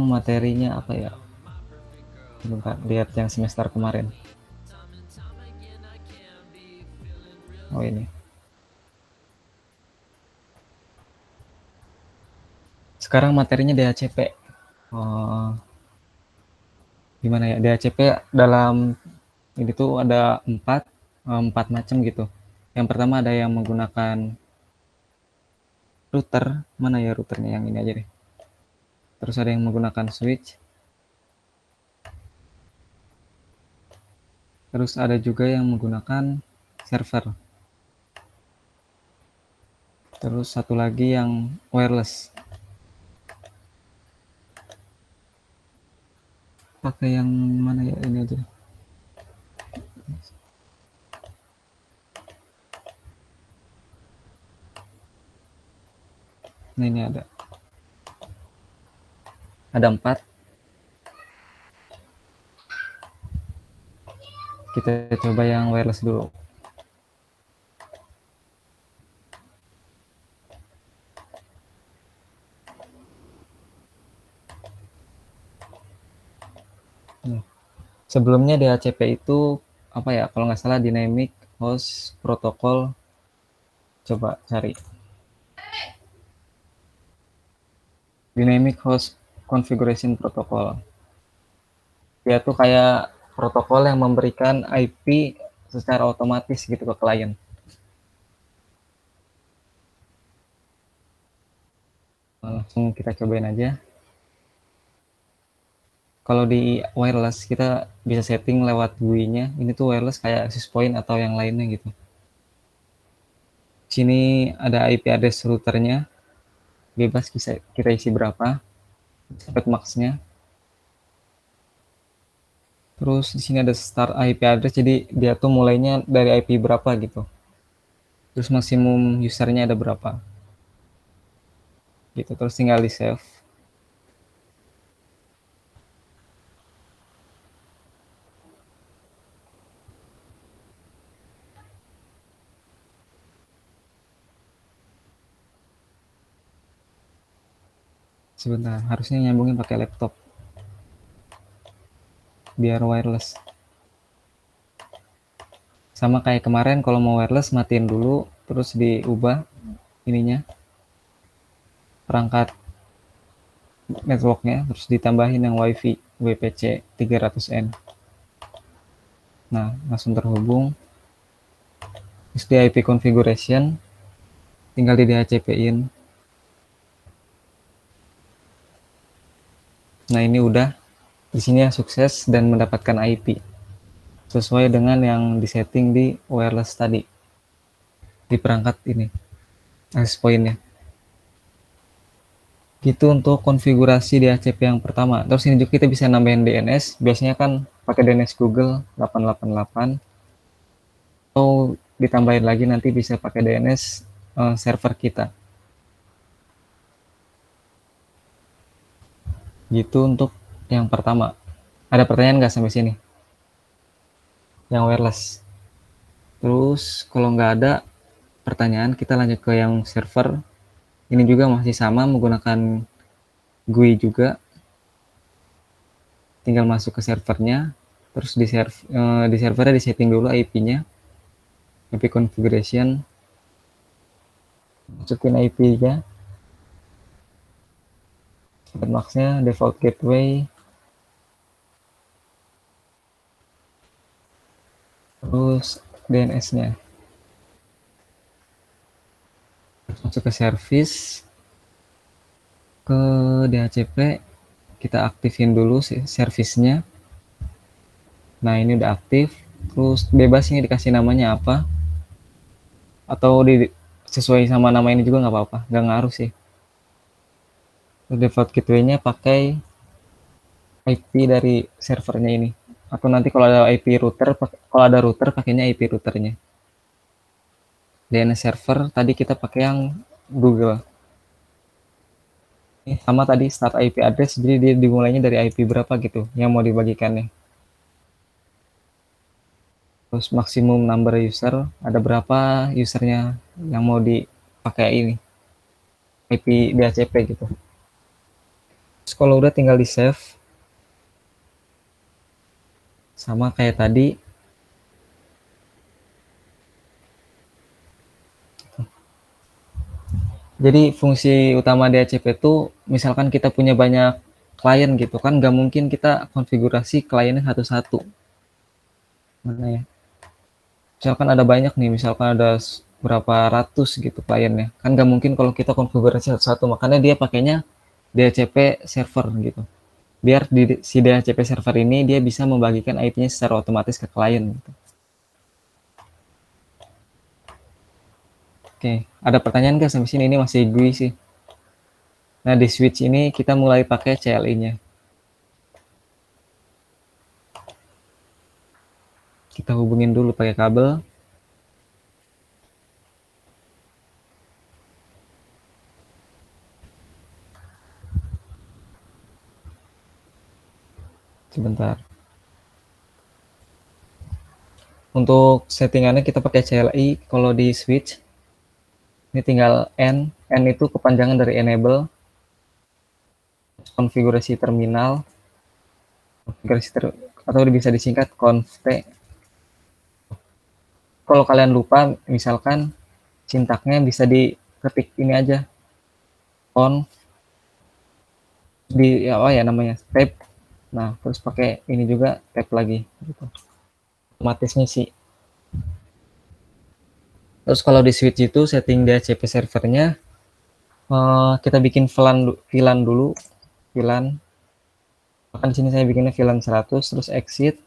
materinya apa ya? Bentar, lihat yang semester kemarin. Oh ini. Sekarang materinya DHCP. Oh, gimana ya? DHCP dalam ini tuh ada empat macam gitu. Yang pertama ada yang menggunakan router. Mana ya routernya, yang ini aja deh. Terus ada yang menggunakan switch. Terus ada juga yang menggunakan server. Terus satu lagi yang wireless. Pakai yang mana ya, ini aja. Nah ini ada 4. Kita coba yang wireless dulu. Sebelumnya DHCP itu apa ya, kalau nggak salah Dynamic Host Protocol. Coba cari Dynamic Host Configuration Protocol. Dia tuh kayak protokol yang memberikan IP secara otomatis gitu ke klien. Langsung kita cobain aja. Kalau di wireless kita bisa setting lewat GUI-nya. Ini tuh wireless kayak access point atau yang lainnya gitu. Sini ada IP address routernya. Bebas kita isi berapa. Sampai max-nya. Terus di sini ada start IP address, jadi dia tuh mulainya dari IP berapa gitu. Terus maksimum usernya ada berapa. Gitu, terus tinggal di save. Sebentar, harusnya nyambungin pakai laptop biar wireless. Sama kayak kemarin, kalau mau wireless matiin dulu, terus diubah ininya, perangkat networknya, terus ditambahin yang wifi WPC 300N. Nah, langsung terhubung. Terus di IP configuration tinggal di DHCP-in. Nah, ini udah di sini ya, sukses dan mendapatkan IP sesuai dengan yang disetting di wireless tadi, di perangkat ini access point-nya. Gitu untuk konfigurasi DHCP yang pertama. Terus ini juga kita bisa nambahin DNS. Biasanya kan pakai DNS Google 888, atau ditambahin lagi nanti bisa pakai DNS server kita. Gitu untuk yang pertama. Ada pertanyaan nggak sampai sini? Yang wireless. Terus kalau nggak ada pertanyaan, kita lanjut ke yang server. Ini juga masih sama, menggunakan GUI juga. Tinggal masuk ke servernya, terus di servernya disetting dulu IP-nya, IP configuration, masukin IP-nya, max-nya, default gateway, terus DNS-nya. Masuk ke service, ke DHCP, kita aktifin dulu service-nya. Nah ini udah aktif, terus bebas ini dikasih namanya apa, atau sesuai sama nama ini juga nggak apa-apa, nggak ngaruh sih. Terus default gateway-nya pakai IP dari servernya ini, atau nanti kalau ada IP router, kalau ada router pakainya IP routernya. DNS server tadi kita pakai yang Google. Ini sama tadi start IP address, jadi dia dimulainya dari IP berapa gitu yang mau dibagikannya. Terus maksimum number user, ada berapa usernya yang mau dipakai ini IP DHCP gitu. Terus kalau udah tinggal di save. Sama kayak tadi. Jadi fungsi utama DHCP itu misalkan kita punya banyak klien gitu kan, nggak mungkin kita konfigurasi kliennya satu-satu. Mana ya? Misalkan ada banyak nih, misalkan ada berapa ratus gitu kliennya. Kan nggak mungkin kalau kita konfigurasi satu-satu, makanya dia pakainya DHCP server gitu. Biar di si DHCP server ini dia bisa membagikan IP-nya secara otomatis ke klien gitu. Oke, ada pertanyaan nggak sampai sini? Ini masih GUI sih. Nah, di switch ini kita mulai pakai CLI-nya. Kita hubungin dulu pakai kabel. Sebentar. Untuk settingannya kita pakai CLI. Kalau di switch, ini tinggal N. N itu kepanjangan dari enable. Konfigurasi terminal. Atau bisa disingkat conft. Kalau kalian lupa, misalkan sintaknya bisa diketik ini aja. Conf di apa ya namanya tab. Nah, terus pakai ini juga tab lagi gitu. Otomatis ngisi. Terus kalau di switch itu setting DHCP servernya, kita bikin VLAN dulu. VLAN. Bahkan di sini saya bikinnya VLAN 100, terus exit.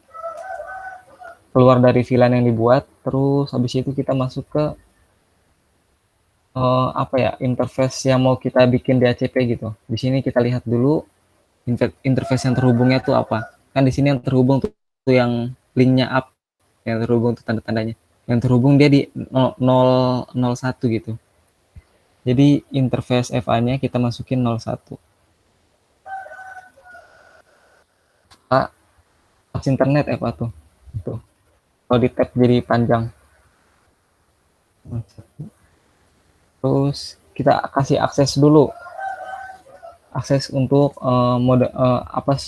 Keluar dari VLAN yang dibuat, terus habis itu kita masuk ke apa ya, interface yang mau kita bikin DHCP gitu. Di sini kita lihat dulu interface yang terhubungnya tuh apa. Kan di sini yang terhubung tuh yang linknya up, yang terhubung tuh tanda-tandanya. Yang terhubung dia di 001 gitu. Jadi interface FA-nya kita masukin 01. Internet FA tuh. Tuh. Kalau di tab jadi panjang. Terus kita kasih akses dulu. Akses untuk mode apa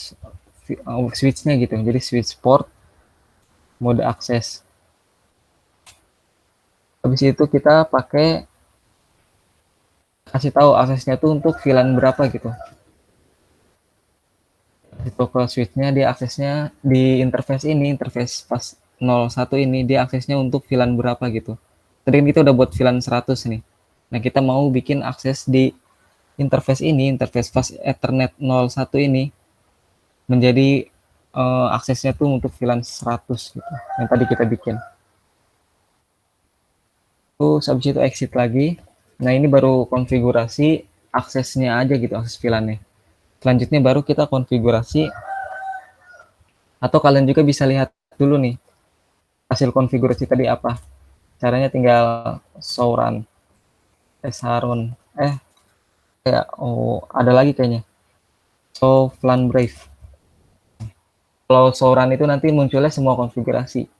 switch-nya gitu. Jadi switch port mode akses. Habis itu kita pakai kasih tahu aksesnya tuh untuk VLAN berapa gitu. Itu ke switch-nya dia aksesnya di interface ini, interface pas 01 ini dia aksesnya untuk VLAN berapa gitu. Tadi kita udah buat VLAN 100 nih. Nah, kita mau bikin akses di interface ini, interface fast Ethernet 01 ini menjadi aksesnya tuh untuk VLAN 100 gitu. Yang tadi kita bikin. Terus habis itu exit lagi. Nah, ini baru konfigurasi aksesnya aja gitu, akses VLAN-nya. Selanjutnya baru kita konfigurasi, atau kalian juga bisa lihat dulu nih hasil konfigurasi tadi apa. Caranya tinggal show run. Run. Ya, oh, ada lagi kayaknya. Show VLAN brief. Kalau show run itu nanti munculnya semua konfigurasi.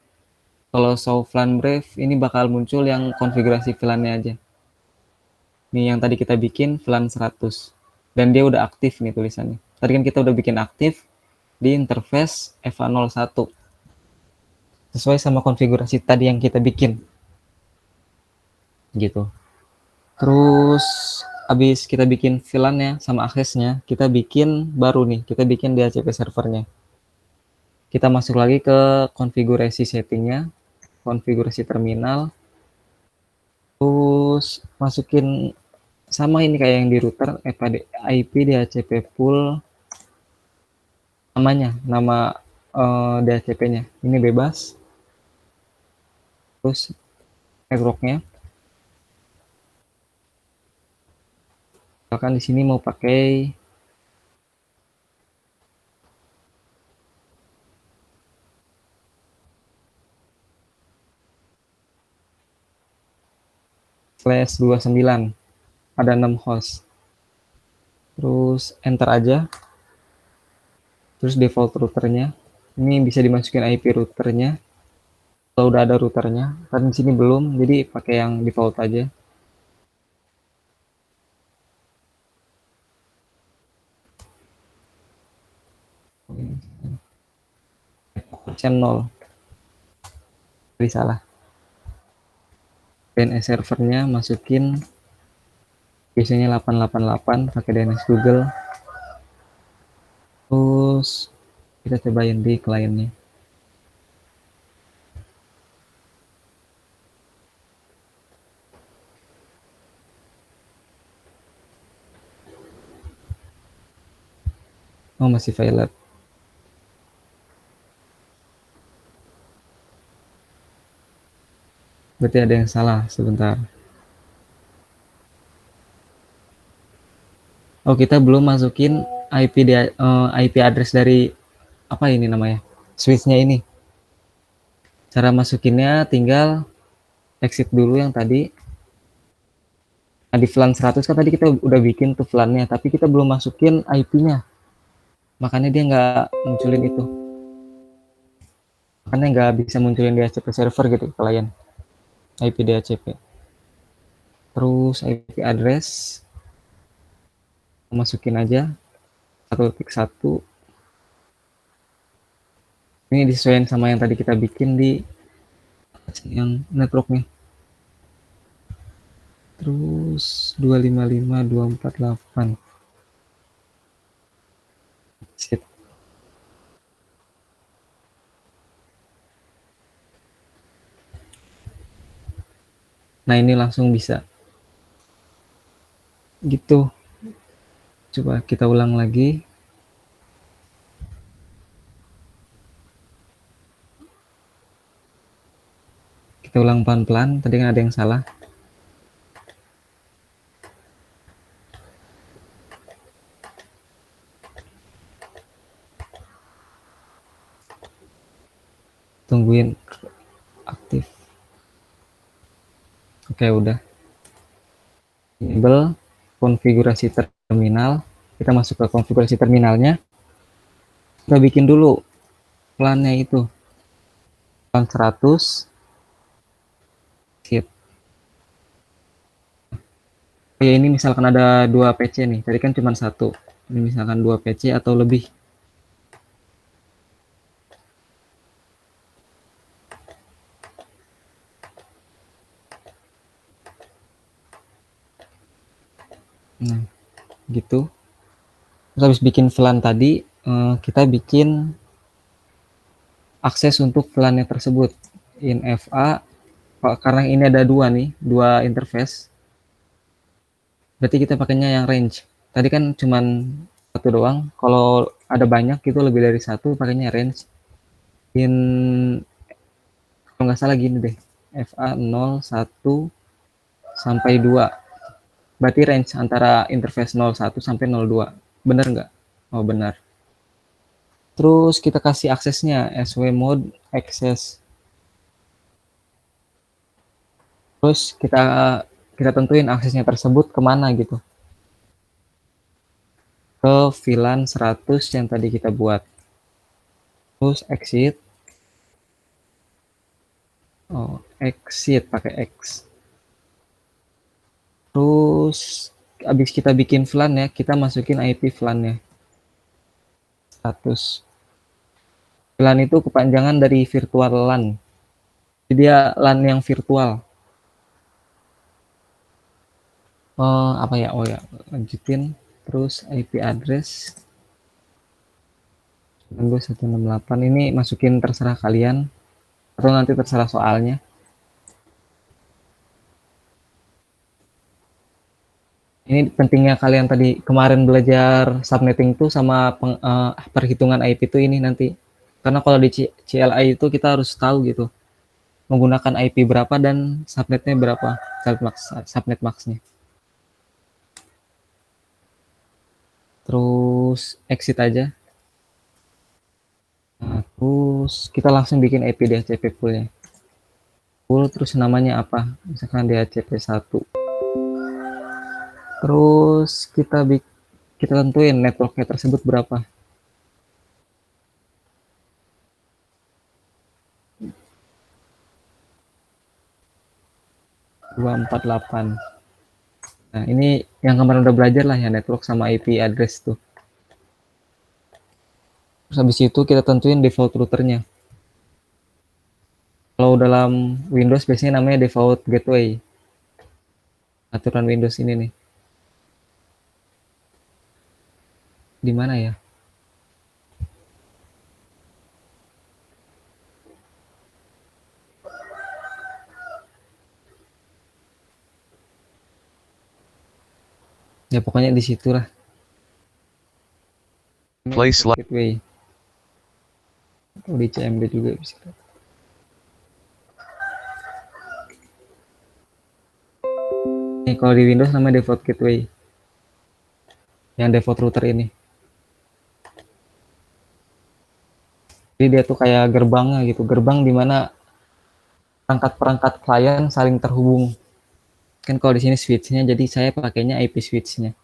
Kalau show VLAN brief ini bakal muncul yang konfigurasi VLAN-nya aja. Nih yang tadi kita bikin VLAN 100. Dan dia udah aktif nih tulisannya. Tadi kan kita udah bikin aktif di interface EVA01. Sesuai sama konfigurasi tadi yang kita bikin. Gitu. Terus habis kita bikin VLAN-nya sama aksesnya, kita bikin baru nih, kita bikin DHCP servernya. Kita masuk lagi ke konfigurasi settingnya, konfigurasi terminal, terus masukin sama ini kayak yang di router, IP DHCP pool, namanya, nama DHCP-nya. Ini bebas. Terus network-nya. Misalkan di sini mau pakai /29, ada 6 host. Terus enter aja. Terus default routernya. Ini bisa dimasukin IP routernya. Kalau udah ada routernya, kan di sini belum, jadi pakai yang default aja. channel 0. Jadi salah. DNS servernya masukin biasanya 888 pakai DNS Google. Terus kita cobain di kliennya. Oh, masih violet. Berarti ada yang salah sebentar. Oh, kita belum masukin IP address dari apa ini namanya? Switch-nya ini. Cara masukinnya tinggal exit dulu yang tadi. Nah, di VLAN 100 kan tadi kita udah bikin tuh VLAN-nya, tapi kita belum masukin IP-nya. Makanya dia nggak munculin itu. Makanya nggak bisa munculin DHCP server gitu klien. IP DHCP. Terus IP address masukin aja 1.1. Ini disesuaikan sama yang tadi kita bikin di yang networknya. Terus 255.248. Sip. Nah, ini langsung bisa. Gitu. Coba kita ulang lagi. Kita ulang pelan-pelan, tadi kan ada yang salah. Tungguin aktif. Oke, udah. Enable konfigurasi terminal. Kita masuk ke konfigurasi terminalnya. Kita bikin dulu plannya itu. Plan 100. Skip. Ya, ini misalkan ada 2 PC nih. Tadi kan cuma 1. Ini misalkan 2 PC atau lebih. Nah, gitu. Terus habis bikin VLAN tadi, kita bikin akses untuk VLAN-nya tersebut. INFA, karena ini ada 2 nih, 2 interface. Berarti kita pakainya yang range. Tadi kan cuman 1 doang. Kalau ada banyak gitu lebih dari 1 pakainya range. Kalau nggak salah gini deh. FA 0, 1 sampai 2. Berarti range antara interface 01 sampai 02. Bener nggak? Oh, benar. Terus kita kasih aksesnya SW mode access. Terus kita tentuin aksesnya tersebut kemana gitu. Ke VLAN 100 yang tadi kita buat. Terus exit. Oh, exit pakai X. Terus habis kita bikin VLAN ya, kita masukin IP VLAN-nya. 100. VLAN itu kepanjangan dari virtual LAN. Jadi dia LAN yang virtual. Apa ya? Oh ya, lanjutin. Terus IP address 168. Ini masukin terserah kalian atau nanti terserah soalnya. Ini pentingnya kalian tadi kemarin belajar subnetting tuh sama perhitungan IP itu ini nanti. Karena kalau di CLI itu kita harus tahu gitu menggunakan IP berapa dan subnetnya berapa, subnet maxnya. Terus exit aja. Nah, terus kita langsung bikin IP DHCP poolnya. Pool terus namanya apa? Misalkan DHCP 1. Terus kita tentuin networknya tersebut berapa. .248. Nah, ini yang kemarin udah belajar lah ya, network sama IP address tuh. Terus habis itu kita tentuin default routernya. Kalau dalam Windows biasanya namanya default gateway. Aturan Windows ini nih. Di mana ya? Ya pokoknya di situ lah. Place Default gateway. Atau di CMD juga bisa. Nih kalau di Windows namanya default gateway. Yang default router ini. Jadi dia tuh kayak gerbangnya gitu. Gerbang di mana perangkat-perangkat klien saling terhubung. Kan kalau di sini switch-nya, jadi saya pakainya IP switch-nya.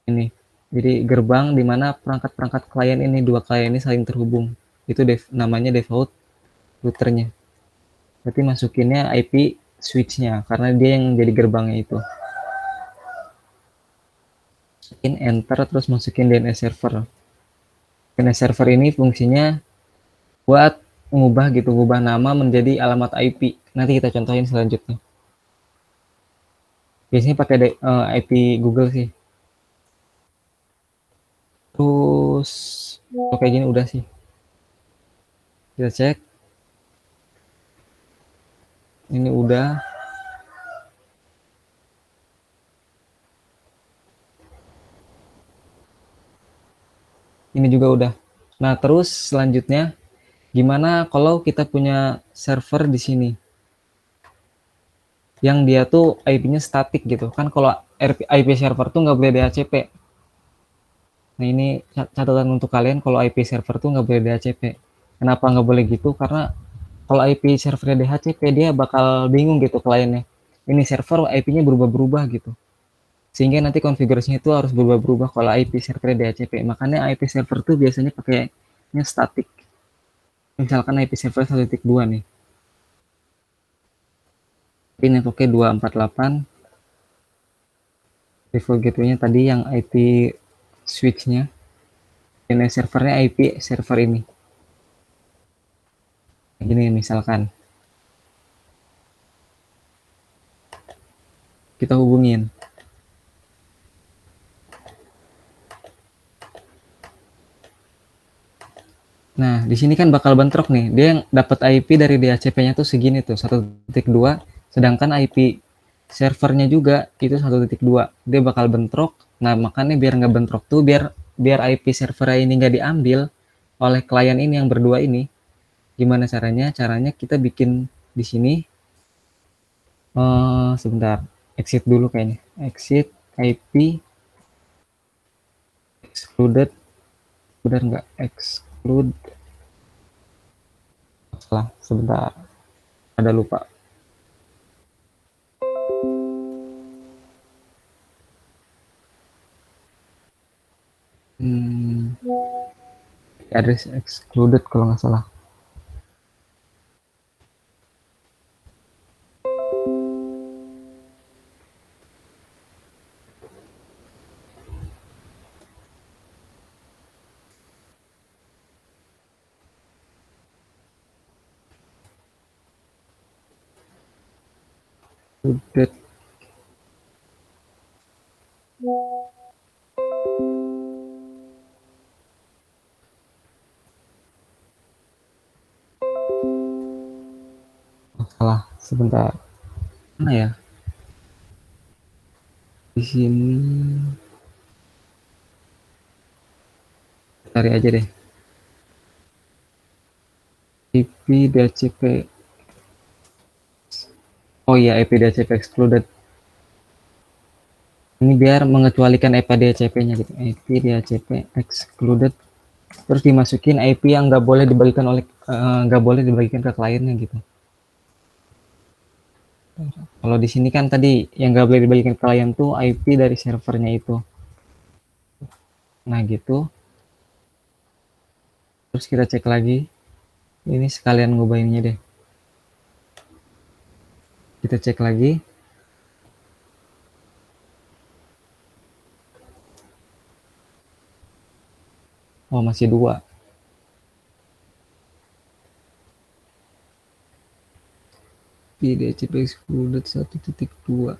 Ini. Jadi gerbang di mana perangkat-perangkat klien ini, dua klien ini saling terhubung. Itu namanya default routernya. Berarti masukinnya IP switch-nya, karena dia yang jadi gerbangnya itu. Masukin enter, terus masukin DNS server. DNS server ini fungsinya buat ngubah gitu, ngubah nama menjadi alamat IP. Nanti kita contohin selanjutnya. Biasanya pakai IP Google sih. Terus kalau kayak gini udah sih. Kita cek. Ini udah. Ini juga udah. Nah, terus selanjutnya gimana kalau kita punya server di sini yang dia tuh IP-nya statik gitu. Kan kalau IP server tuh nggak boleh DHCP. Nah, ini catatan untuk kalian, kalau IP server tuh nggak boleh DHCP. Kenapa nggak boleh gitu? Karena kalau IP servernya DHCP, dia bakal bingung gitu kliennya. Ini server IP-nya berubah-berubah gitu. Sehingga nanti konfigurasinya itu harus berubah-berubah kalau IP servernya DHCP. Makanya IP server tuh biasanya pakainya statik. Misalkan IP server 1.2 nih. Ini pakai 248. Default gateway-nya tadi yang IP switch-nya. Dan servernya IP server ini. Gini misalkan. Kita hubungin. Nah, di sini kan bakal bentrok nih. Dia yang dapat IP dari DHCP-nya tuh segini tuh, 1.2, sedangkan IP servernya juga itu 1.2. Dia bakal bentrok. Nah, makanya biar nggak bentrok tuh, biar IP server ini nggak diambil oleh klien ini yang berdua ini. Gimana caranya? Caranya kita bikin di sini. Sebentar, exit dulu kayaknya. Exit IP excluded, benar nggak? Exclude, salah, sebentar. Ada lupa. Address excluded kalau nggak salah. Excluded. Oh, salah, sebentar. Mana ya? Di sini cari aja deh. IP DHCP. Oh iya, IP DHCP excluded. Ini biar mengecualikan IP DHCP-nya gitu. IP DHCP excluded. Terus dimasukin IP yang nggak boleh dibagikan nggak boleh dibagikan ke kliennya gitu. Kalau di sini kan tadi yang nggak boleh dibagikan ke klien tuh IP dari servernya itu. Nah gitu. Terus kita cek lagi. Ini sekalian ngubahinnya deh. Kita cek lagi. Oh, masih 2. DHCP excluded 1.2.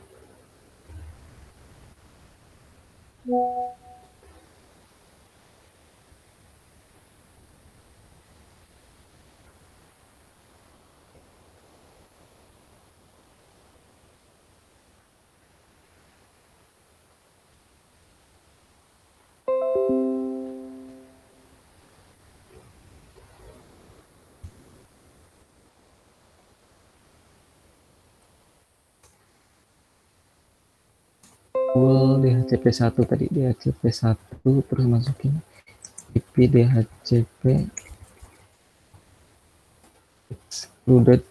DHCP1 tadi, DHCP1 terus masukin IP DHCP excluded.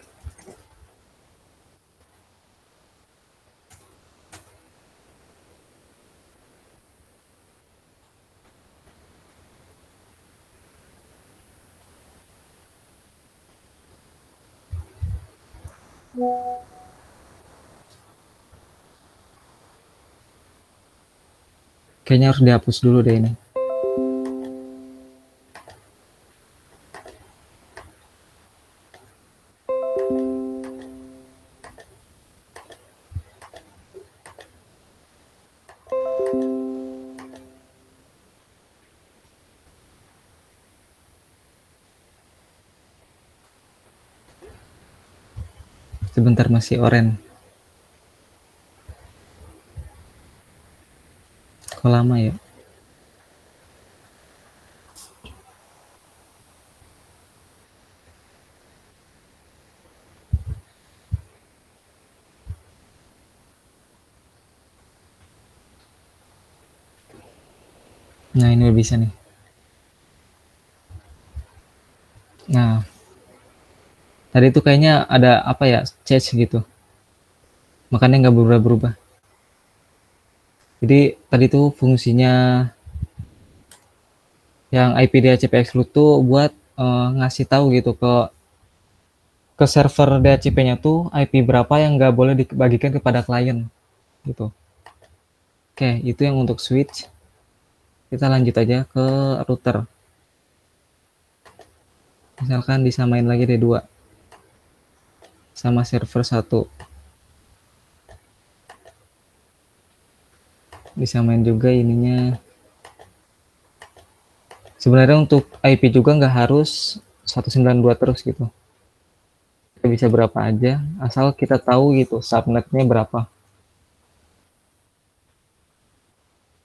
Kayaknya harus dihapus dulu deh ini. Sebentar, masih orange. Kok lama ya? Nah, ini udah bisa nih. Nah, tadi itu kayaknya ada apa ya, change gitu. Makanya nggak berubah-berubah. Jadi tadi tuh fungsinya yang IP DHCP exclude tuh buat ngasih tahu gitu ke server DHCP-nya tuh IP berapa yang nggak boleh dibagikan kepada klien gitu. Oke, itu yang untuk switch. Kita lanjut aja ke router. Misalkan disamain lagi deh 2 sama server 1. Disamain juga ininya. Sebenarnya untuk IP juga nggak harus 192 terus gitu. Kita bisa berapa aja, asal kita tahu gitu subnetnya berapa.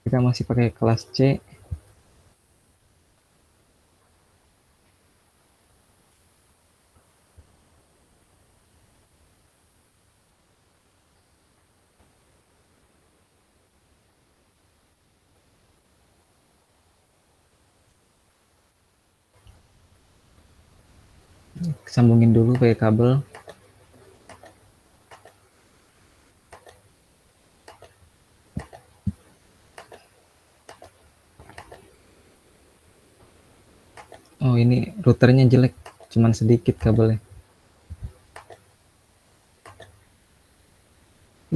Kita masih pakai kelas C. Sambungin dulu pakai kabel. Oh, ini routernya jelek, cuman sedikit kabelnya.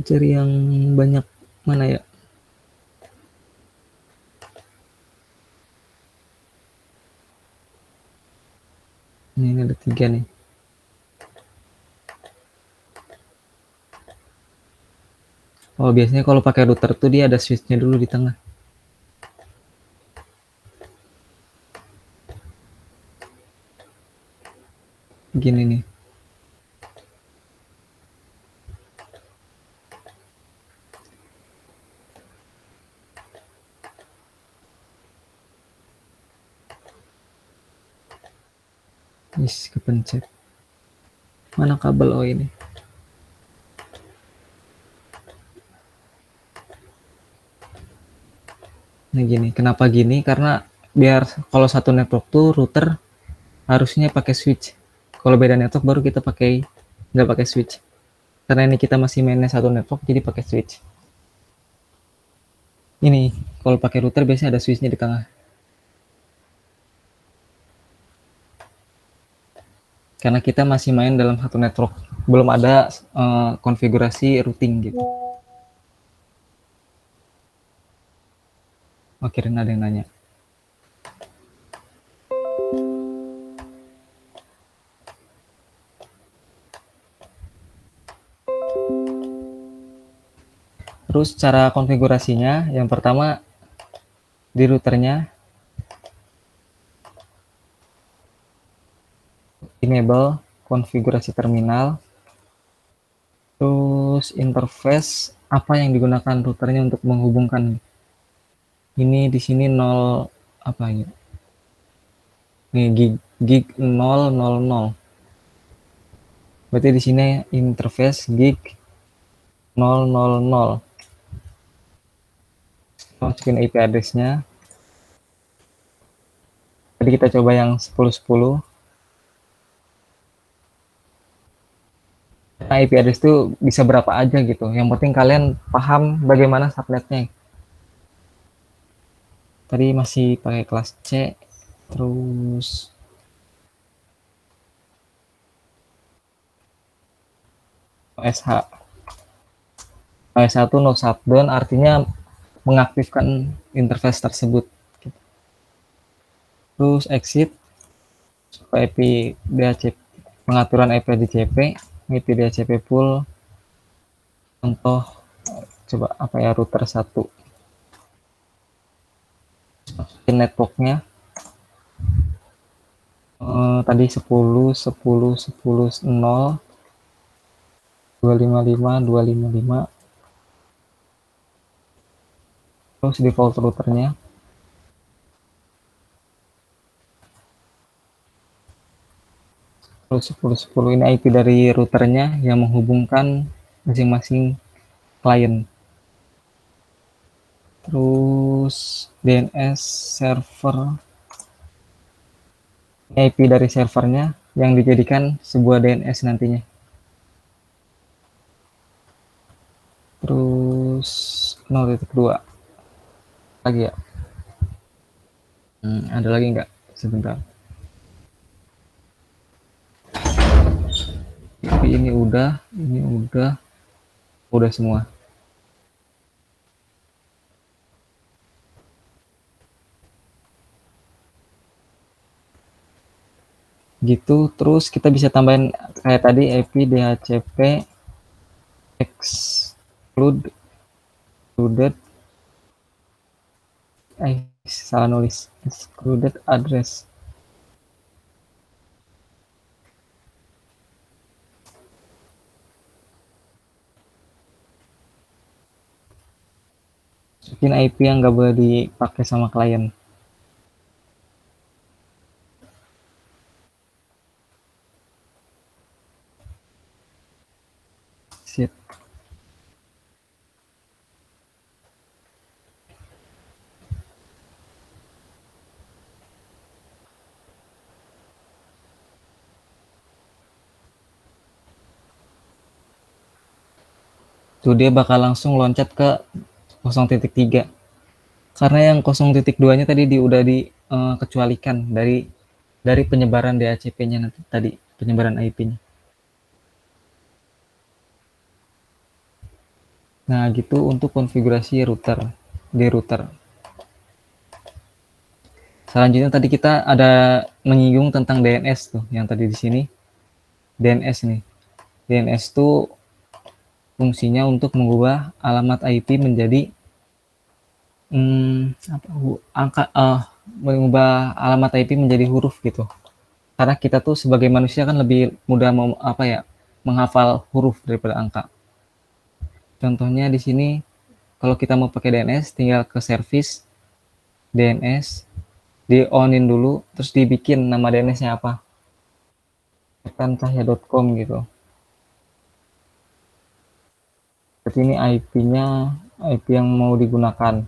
Cari yang banyak mana ya? Ini ada 3 nih. Oh, biasanya kalau pakai router tuh dia ada switch-nya dulu di tengah. Gini nih. Kepencet. Mana kabel? Oh, ini. Nah, gini. Kenapa gini? Karena biar kalau satu network tuh router harusnya pakai switch. Kalau beda network baru kita nggak pakai switch. Karena ini kita masih mainnya satu network, jadi pakai switch. Ini, kalau pakai router biasanya ada switch-nya di tengah. Karena kita masih main dalam satu network, belum ada konfigurasi routing gitu. Oh, kirain ada yang nanya. Terus cara konfigurasinya, yang pertama di routernya enable konfigurasi terminal, terus interface apa yang digunakan routernya untuk menghubungkan. Ini di sini 0 apa ya? Nih gig 000. Berarti di sini interface gig 000. Masukin IP address-nya. Tadi kita coba yang 1010. Nah, IP address itu bisa berapa aja gitu. Yang penting kalian paham bagaimana subnetnya. Tadi masih pakai kelas C. Terus OSH. OSH itu no shutdown, artinya mengaktifkan interface tersebut. Terus exit IP DHCP, pengaturan IP DHCP, IP DHCP pool. Contoh coba apa ya, router 1. Networknya tadi 10 10 10 0 255 255. Terus default routernya 10 10 10. Ini IP dari routernya yang menghubungkan masing-masing klien. Terus DNS server, IP dari servernya yang dijadikan sebuah DNS nantinya. Terus 0.2 lagi ya. Ada lagi nggak? Sebentar. IP ini udah semua. Gitu. Terus kita bisa tambahin kayak tadi IP DHCP excluded salah nulis, excluded address. Masukin IP yang nggak boleh dipakai sama klien. Sip. Tuh dia bakal langsung loncat ke 0.3. Karena yang 0.2-nya tadi udah dikecualikan dari penyebaran DHCP-nya nanti tadi, penyebaran IP-nya. Nah, gitu untuk konfigurasi router di router. Selanjutnya tadi kita ada menyinggung tentang DNS tuh, yang tadi di sini. DNS nih. DNS itu fungsinya untuk mengubah alamat IP menjadi mengubah alamat IP menjadi huruf gitu. Karena kita tuh sebagai manusia kan lebih mudah menghafal huruf daripada angka. Contohnya di sini kalau kita mau pakai DNS tinggal ke service DNS, di onin dulu, terus dibikin nama DNS-nya apa. Tekan cahya.com gitu. Berarti ini IP-nya IP yang mau digunakan.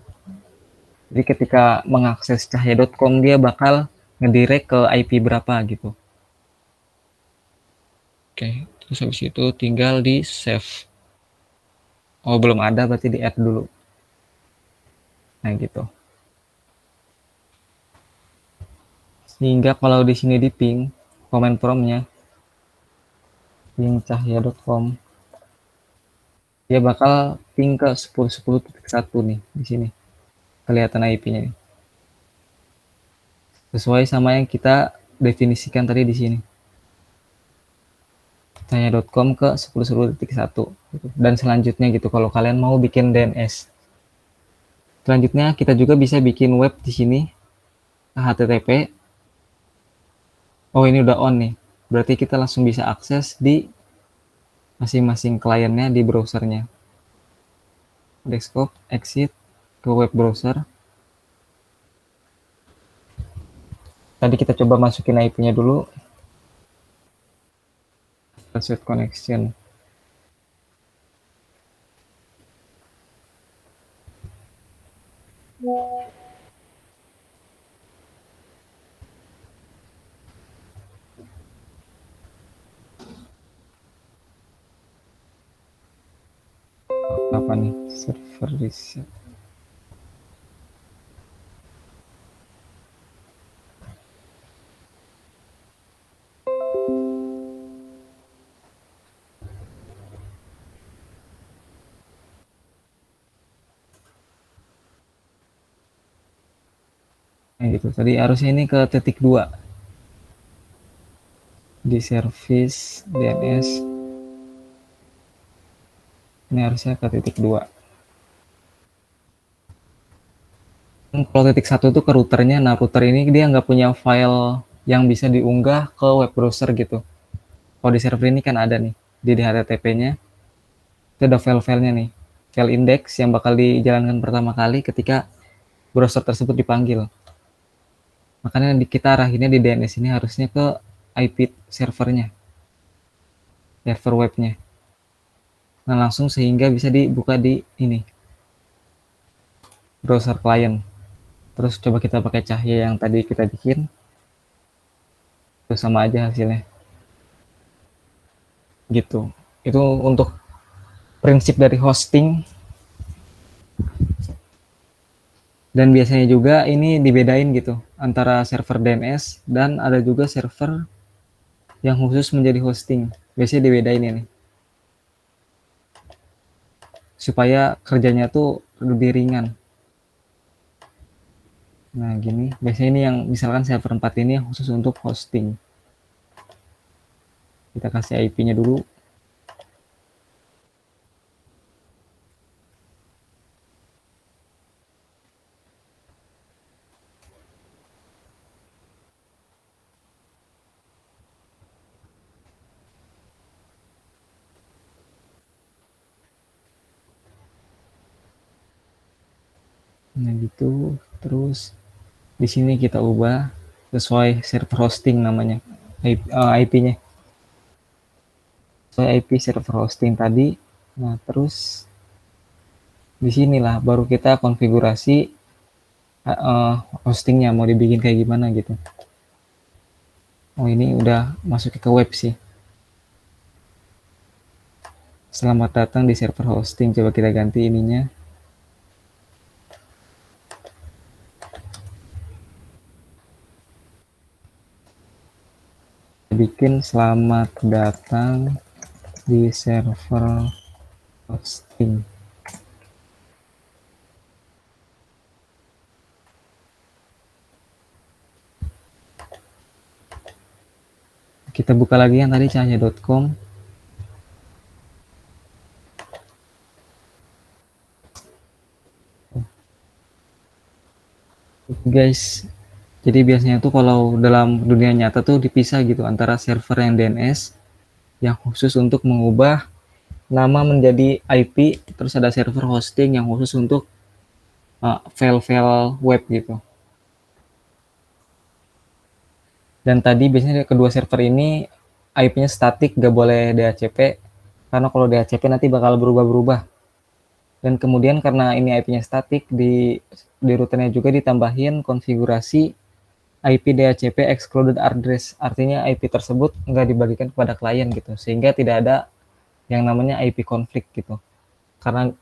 Jadi ketika mengakses cahya.com dia bakal ngedirect ke IP berapa gitu. Oke, terus habis itu tinggal di save. Oh, belum ada, berarti di add dulu. Nah, gitu. Sehingga kalau di sini di ping command prompt-nya ping cahya.com, dia bakal ping ke 10.10.1 nih di sini. Kelihatan IP-nya nih. Sesuai sama yang kita definisikan tadi di sini. cahaya.com ke 10.10.1 gitu. Dan selanjutnya gitu kalau kalian mau bikin DNS. Selanjutnya kita juga bisa bikin web di sini HTTP. Oh, ini udah on nih. Berarti kita langsung bisa akses di masing-masing kliennya di browsernya. Desktop, exit ke web browser. Tadi kita coba masukin IP-nya dulu. Password connection. Apa nih? Server reset. Nah, gitu. Tadi harusnya ini ke titik 2 di service DNS. Ini harusnya ke titik 2. Kalau titik 1 itu ke routernya. Nah, router ini dia nggak punya file yang bisa diunggah ke web browser gitu. Kalau di server ini kan ada nih di HTTP-nya. Itu ada file-filenya nih. File index yang bakal dijalankan pertama kali ketika browser tersebut dipanggil. Makanya kita arahinnya di DNS ini harusnya ke IP servernya, server webnya. Nah, langsung sehingga bisa dibuka di ini browser client. Terus coba kita pakai cahaya yang tadi kita bikin, terus sama aja hasilnya gitu. Itu untuk prinsip dari hosting. Dan biasanya juga ini dibedain gitu antara server DNS dan ada juga server yang khusus menjadi hosting. Biasanya dibedain ini supaya kerjanya tuh lebih ringan. Nah, gini. Biasanya ini yang misalkan server 4 ini yang khusus untuk hosting. Kita kasih IP-nya dulu. Nah, gitu. Terus di sini kita ubah sesuai server hosting namanya. IP-nya. Sesuai IP server hosting tadi. Nah, terus di sinilah baru kita konfigurasi hostingnya mau dibikin kayak gimana gitu. Oh, ini udah masuk ke web sih. Selamat datang di server hosting. Coba kita ganti ininya. Bikin selamat datang di server hosting. Kita buka lagi yang tadi cahaya.com. Guys, jadi biasanya tuh kalau dalam dunia nyata tuh dipisah gitu antara server yang DNS yang khusus untuk mengubah nama menjadi IP, terus ada server hosting yang khusus untuk file-file web gitu. Dan tadi biasanya kedua server ini IP-nya statik, gak boleh DHCP, karena kalau DHCP nanti bakal berubah-berubah. Dan kemudian karena ini IP-nya statik, di routernya juga ditambahin konfigurasi IP DHCP excluded address, artinya IP tersebut nggak dibagikan kepada klien gitu, sehingga tidak ada yang namanya IP konflik gitu. Karena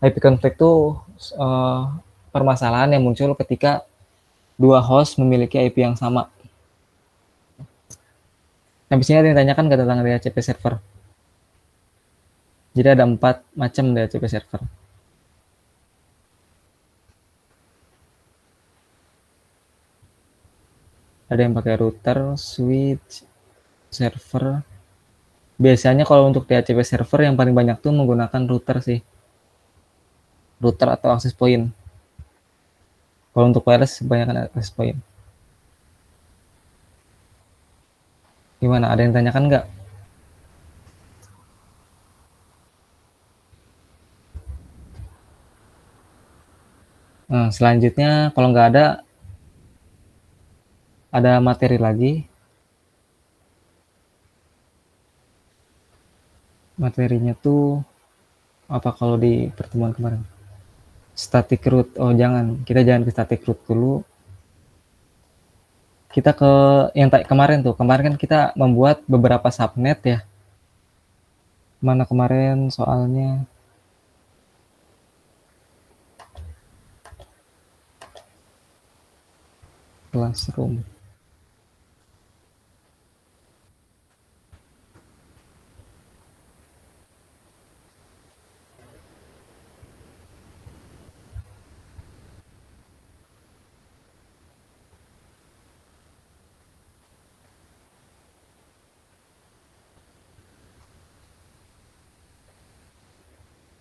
IP konflik itu permasalahan yang muncul ketika dua host memiliki IP yang sama. Habis ini ada yang tanyakan nggak tentang DHCP server? Jadi ada 4 macam DHCP server. Ada yang pakai router, switch, server, Biasanya kalau untuk DHCP server yang paling banyak tuh menggunakan router sih. Router atau access point. Kalau untuk wireless kebanyakan access point. Gimana? Ada yang tanyakan nggak? Nah, selanjutnya kalau nggak ada materi lagi. Materinya tuh apa kalau di pertemuan kemarin? Static root. Oh jangan, kita jangan ke static root dulu. Kita ke yang kemarin tuh. Kemarin kan kita membuat beberapa subnet ya. Mana kemarin soalnya classroom.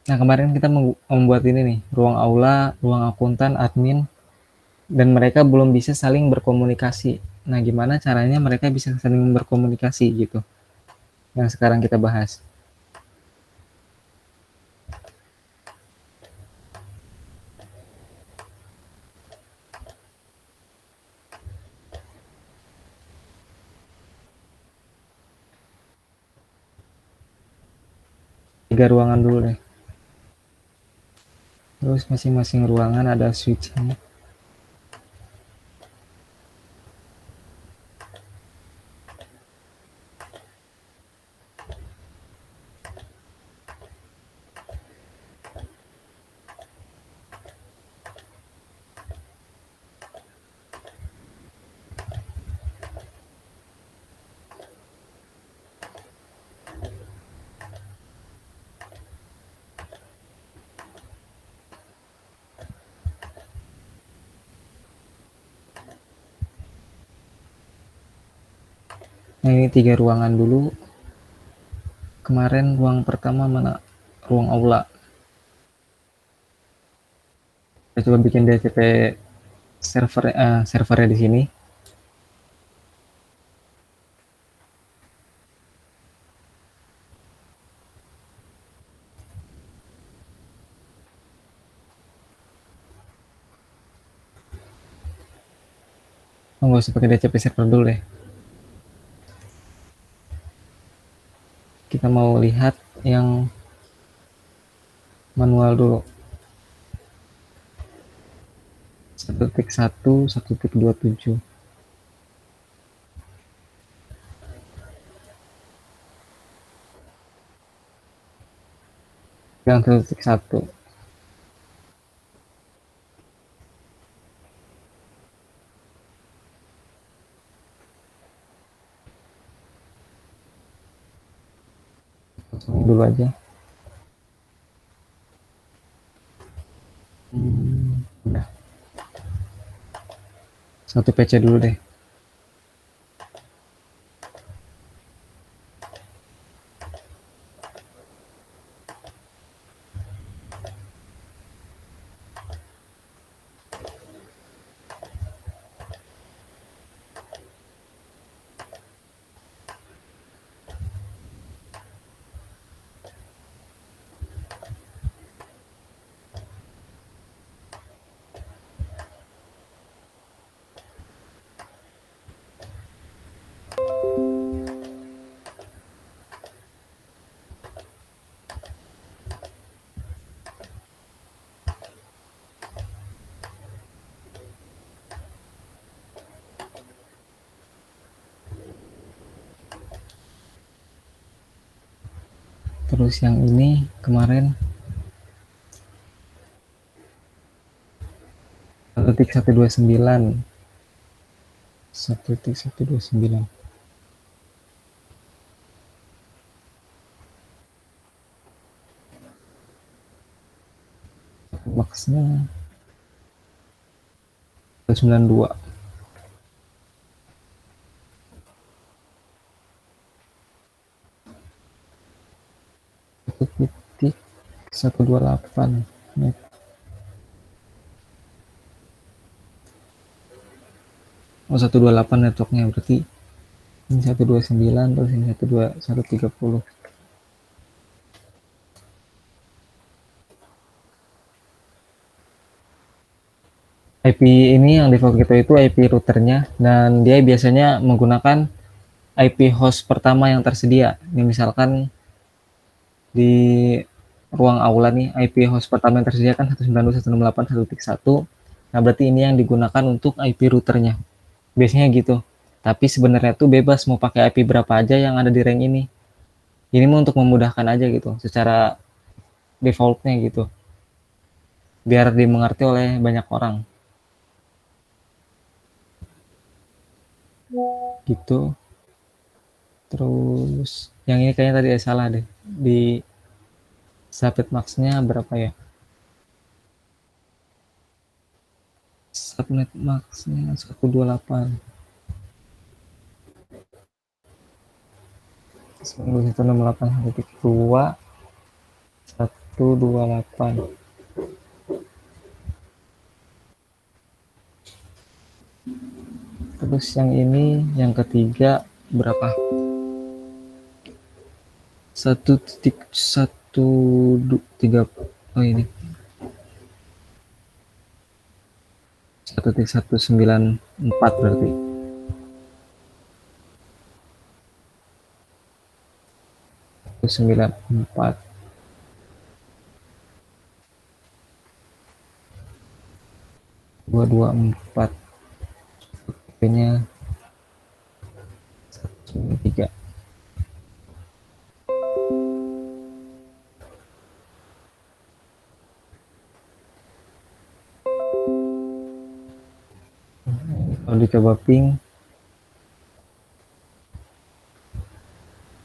Nah, kemarin kita membuat ini nih, ruang aula, ruang akuntan, admin, dan mereka belum bisa saling berkomunikasi. Nah, gimana caranya mereka bisa saling berkomunikasi gitu? Yang sekarang kita bahas. Tiga ruangan dulu deh. Terus masing-masing ruangan ada switch-nya. Nah, ini tiga ruangan dulu. Kemarin ruang pertama mana? Ruang aula. Kita coba bikin DHCP servernya di sini. Oh, nggak usah pakai DHCP server dulu deh. Kita mau lihat yang manual dulu. 1.1, 1.27. Yang 1.1. Dulu aja. Udah. Satu PC dulu deh. Terus yang ini kemarin 1.129. 1.129. Maksnya 92. 1.128. Oh, 128 networknya, berarti ini 129, terus ini 130. IP ini yang default kita itu IP routernya, dan dia biasanya menggunakan IP host pertama yang tersedia. Ini misalkan di ruang aula nih, IP host pertama yang tersedia kan 192.168.1.1. Nah, berarti ini yang digunakan untuk IP routernya. Biasanya gitu. Tapi sebenarnya tuh bebas mau pakai IP berapa aja yang ada di rank ini. Ini mau untuk memudahkan aja gitu, secara defaultnya gitu. Biar dimengerti oleh banyak orang. Gitu. Terus yang ini kayaknya tadi salah deh. Di subnet max-nya berapa ya? Subnet max-nya 128. 168.2 128. Terus yang ini yang ketiga berapa? 1.130. Oh, ini 1.194 berarti. 194. 224. Kayaknya 193. Kalau dicoba ping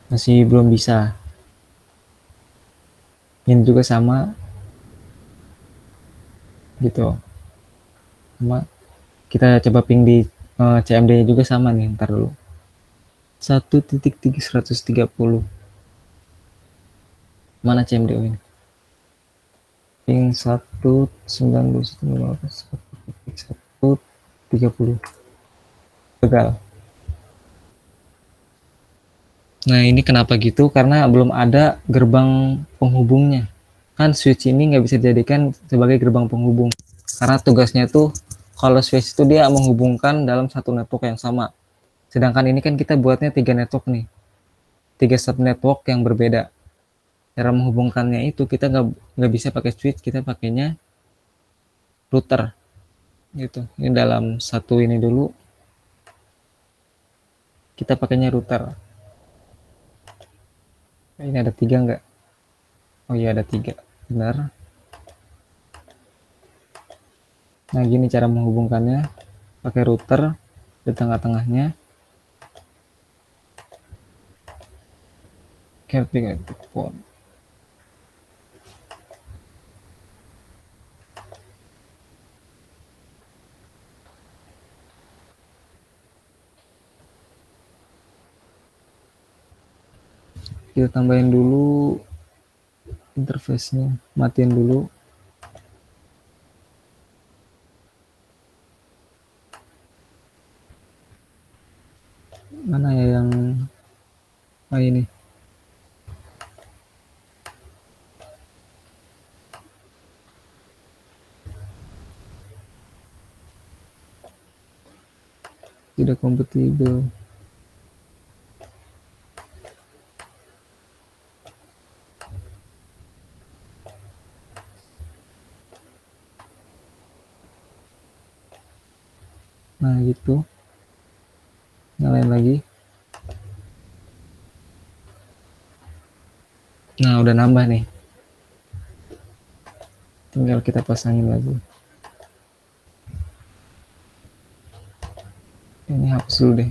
masih belum bisa. Ini juga sama gitu. Sama kita coba ping di CMD juga sama nih, ntar dulu. 1.130. Mana CMD ini? Ping 1.9.1.1.30. Gagal. Nah, ini kenapa gitu? Karena belum ada gerbang penghubungnya. Kan switch ini nggak bisa dijadikan sebagai gerbang penghubung. Karena tugasnya tuh, kalau switch itu dia menghubungkan dalam satu network yang sama. Sedangkan ini kan kita buatnya 3 network nih. 3 sub network yang berbeda. Cara menghubungkannya itu kita nggak bisa pakai switch, kita pakainya router. Gitu. Ini dalam satu ini dulu, kita pakainya router. Ini ada 3 nggak? Oh iya, ada 3. Benar. Nah, gini cara menghubungkannya. Pakai router di tengah-tengahnya. Keping port. Kita tambahin dulu interface-nya. Matiin dulu. Mana ya yang ini? Tidak kompatibel. Nah, gitu. Nyalain lagi. Nah, udah nambah nih. Tinggal kita pasangin lagi. Ini hapus dulu deh.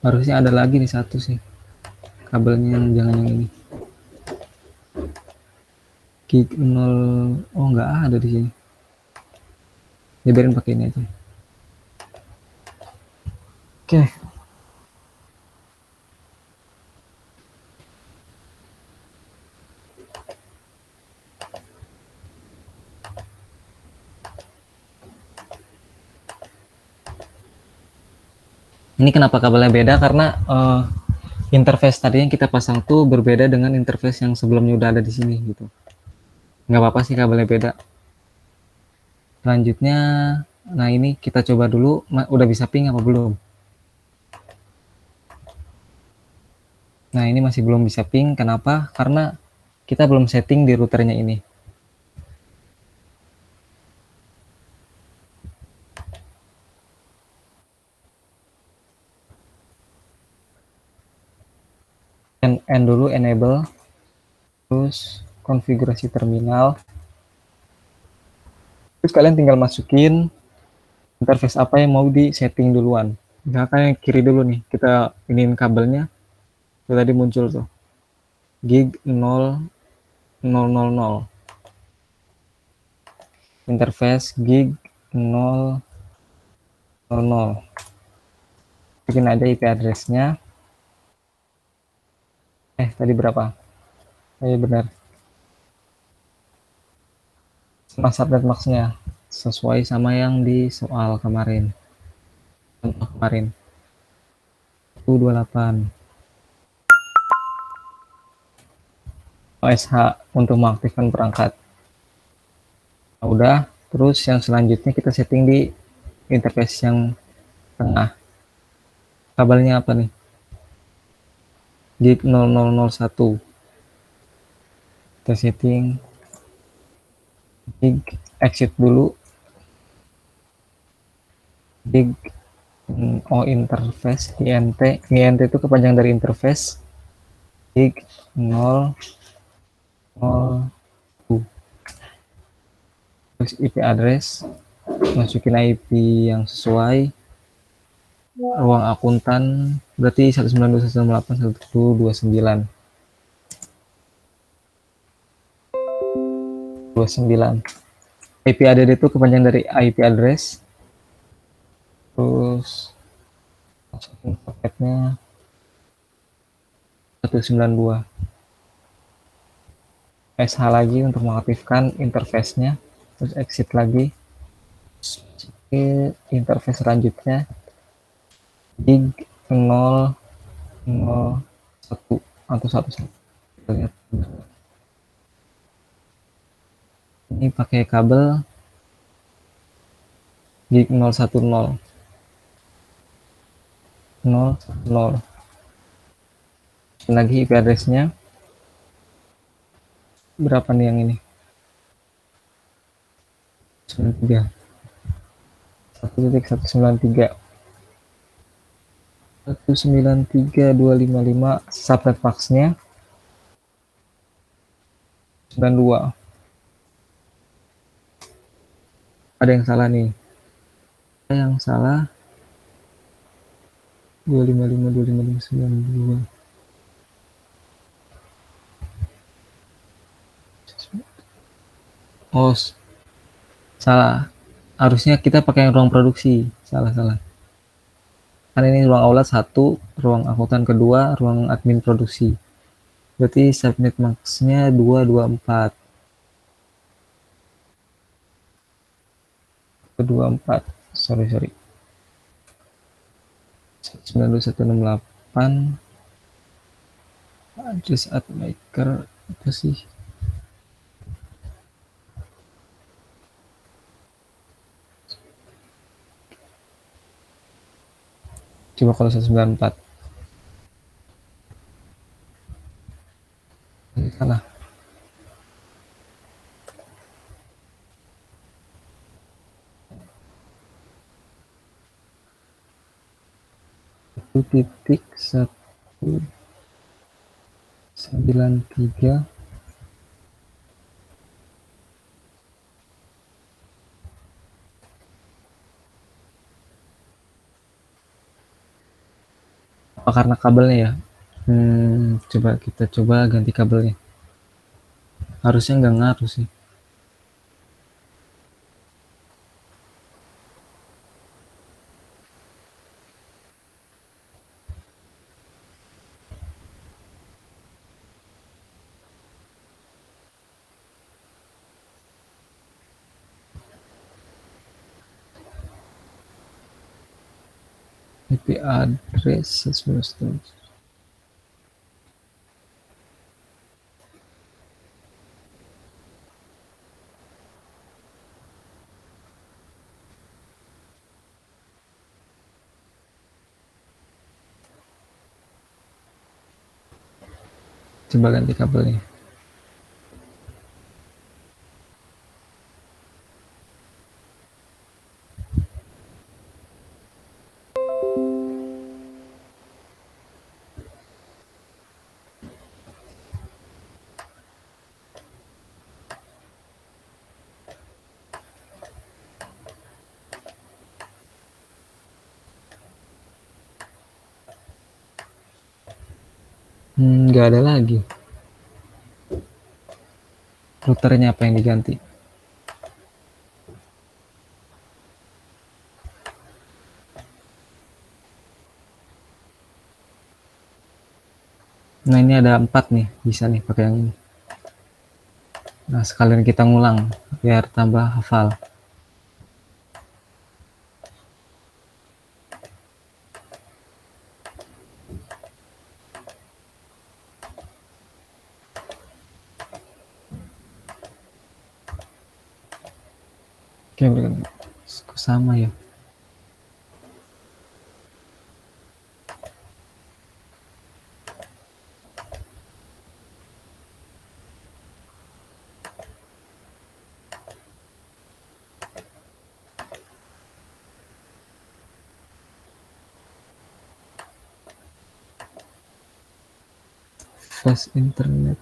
Harusnya ada lagi nih satu sih kabelnya, yang jangan yang ini. Gig 0, oh nggak ada di sini. Ya biarin pakai ini aja. Oke. Ini kenapa kabelnya beda, karena interface tadi yang kita pasang tuh berbeda dengan interface yang sebelumnya udah ada di sini gitu. Nggak apa-apa sih kabelnya beda. Selanjutnya, nah ini kita coba dulu udah bisa ping apa belum. Nah ini masih belum bisa ping, kenapa? Karena kita belum setting di routernya ini. End dulu, enable, terus konfigurasi terminal. Terus kalian tinggal masukin interface apa yang mau di setting duluan. Misalkan yang kiri dulu nih, kita iniin kabelnya. Itu tadi muncul tuh gig 0000, interface gig 000. Bikin aja IP address-nya. Tadi berapa? Benar. Sama subnet max-nya sesuai sama yang di soal kemarin. Contoh kemarin 128. OSH untuk mengaktifkan perangkat. Nah, udah, terus yang selanjutnya kita setting di interface yang tengah. Kabelnya apa nih? Gig 0001. Kita setting gig, exit dulu. Gig interface, INT. INT itu kepanjangan dari interface. Gig 002. Terus IP address, masukin IP yang sesuai. Ruang akuntan berarti 192.168.129. IP address itu kepanjangan dari IP address. Terus masukin paketnya 192. SH lagi untuk mengaktifkan interface-nya. Terus exit lagi. Ke interface selanjutnya gig 001 atau 11. Kita lihat. Ini pakai kabel gig 010. Lagi IP address-nya berapa nih yang ini? 93. 1.193. 193.255. Subnet max-nya 92. Ada yang salah nih. Ada yang salah. 255.255.92. Oh, salah. Harusnya kita pakai ruang produksi. Salah. Kan ini ruang aula 1, ruang akuntan kedua, ruang admin produksi. Berarti subnet max-nya 224. 224. Sorry. 192.168. Address at maker apa sih? Coba kalau 194. Salah. Titik 193. Apa karena kabelnya ya? Coba kita coba ganti kabelnya. Harusnya nggak ngaruh sih. IP address sesuatu. Coba ganti kabelnya. Nggak ada lagi. Routernya apa yang diganti? Nah ini ada 4 nih, bisa nih pakai yang ini. Nah sekalian kita ngulang biar tambah hafal. Oke, sama ya. Fast internet.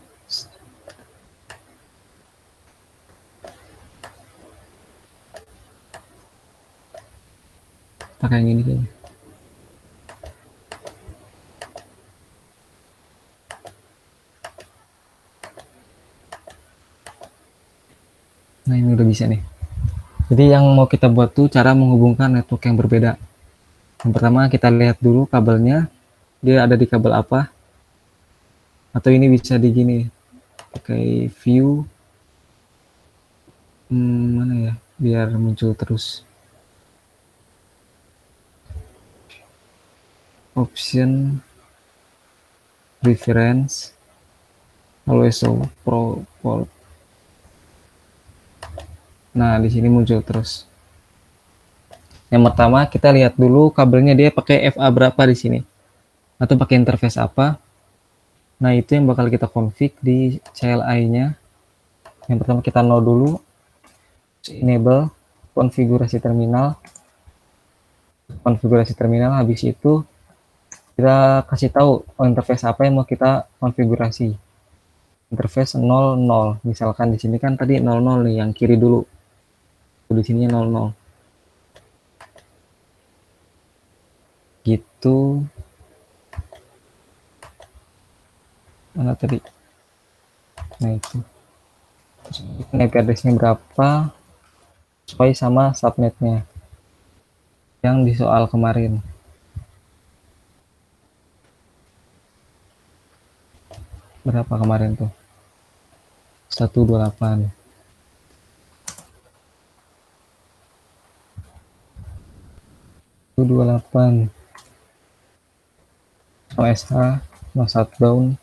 Pakai yang ini kayaknya. Nah ini udah bisa nih. Jadi yang mau kita buat tuh cara menghubungkan network yang berbeda. Yang pertama kita lihat dulu kabelnya, dia ada di kabel apa. Atau ini bisa di gini, pakai view, mana ya, biar muncul terus. Option, reference, always show port. Nah di sini muncul terus. Yang pertama kita lihat dulu kabelnya dia pakai FA berapa di sini, atau pakai interface apa. Nah itu yang bakal kita config di CLI-nya. Yang pertama kita no dulu, enable konfigurasi terminal. Habis itu kita kasih tahu interface apa yang mau kita konfigurasi. Interface 00. Misalkan di sini kan tadi 00 nih, yang kiri dulu. Di sini 00. Gitu. Mana tadi? Nah itu. IP address-nya berapa? Sesuai sama subnetnya. Yang di soal kemarin. Berapa kemarin tuh? 128. 128. OSH, no shutdown.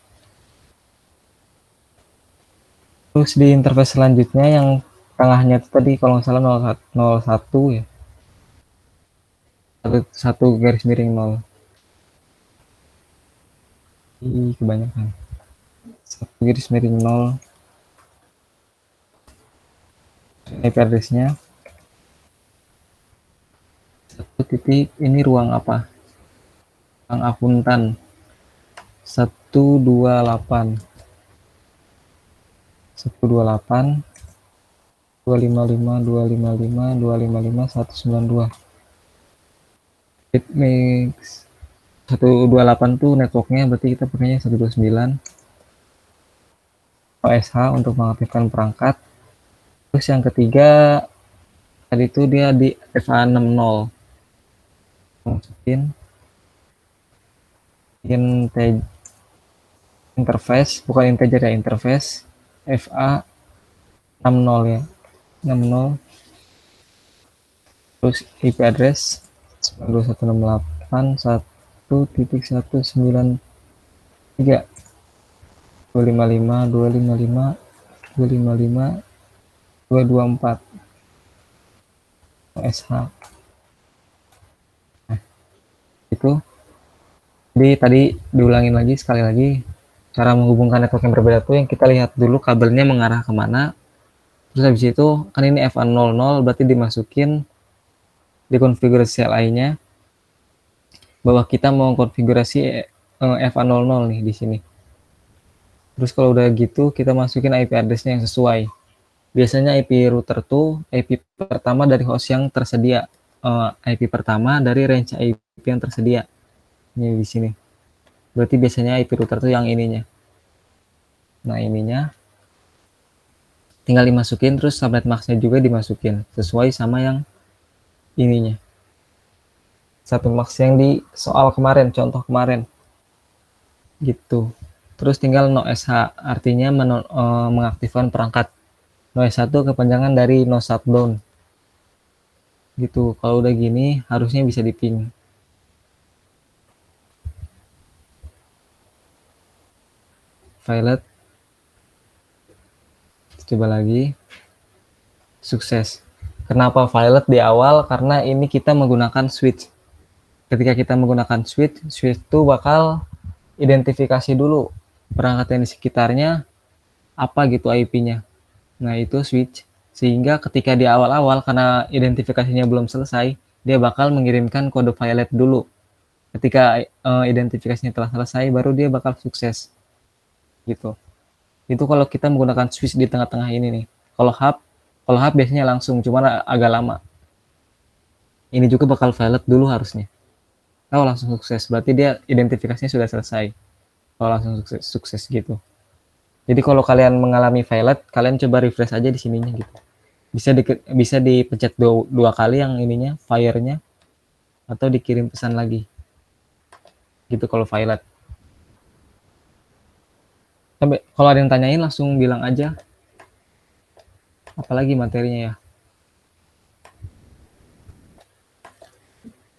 Terus di interface selanjutnya yang tengahnya itu tadi kalau nggak salah 01 ya. 1 garis miring 0. Kebanyakan. 1 garis miring 0. IP address-nya. 1 titik, ini ruang apa? Ruang akuntan. 128. 128 255 255 255 192. It makes 128 tuh networknya, berarti kita pakainya 129 OSH untuk mengaktifkan perangkat. Terus yang ketiga tadi itu dia di FA60 masukin interface, bukan integer ya, interface FA60 ya, 60. Terus IP address 92.168.1.193 255 OSH. Nah, itu jadi tadi diulangin lagi sekali lagi, cara menghubungkan network yang berbeda tuh yang kita lihat dulu kabelnya mengarah kemana. Terus habis itu kan ini FA00, berarti dimasukin di konfigurasi CLI-nya bahwa kita mau konfigurasi FA00 nih di sini. Terus kalau udah gitu kita masukin IP address-nya yang sesuai. Biasanya IP router tuh IP pertama dari host yang tersedia. IP pertama dari range IP yang tersedia. Ini di sini. Berarti biasanya IP router tuh yang ininya. Nah, ininya tinggal dimasukin, terus subnet max-nya juga dimasukin sesuai sama yang ininya. Subnet max yang di soal kemarin, contoh kemarin. Gitu. Terus tinggal no SH, artinya mengaktifkan perangkat. No SH itu kepanjangan dari no shutdown. Gitu. Kalau udah gini harusnya bisa di ping. Violet. Coba lagi. Sukses. Kenapa violet di awal? Karena ini kita menggunakan switch. Ketika kita menggunakan switch itu bakal identifikasi dulu perangkat yang di sekitarnya apa gitu IP-nya. Nah, itu switch. Sehingga ketika di awal-awal karena identifikasinya belum selesai, dia bakal mengirimkan kode violet dulu. Ketika identifikasinya telah selesai, baru dia bakal sukses. Gitu. Itu kalau kita menggunakan switch di tengah-tengah ini nih. Kalau hub biasanya langsung, cuman agak lama. Ini juga bakal violet dulu harusnya. Kalau langsung sukses, berarti dia identifikasinya sudah selesai. Kalau langsung sukses gitu. Jadi kalau kalian mengalami violet, kalian coba refresh aja di sininya gitu. Bisa dipencet dua kali yang ininya, fire-nya, atau dikirim pesan lagi. Gitu kalau violet. Kalau ada yang tanyain langsung bilang aja. Apalagi materinya ya.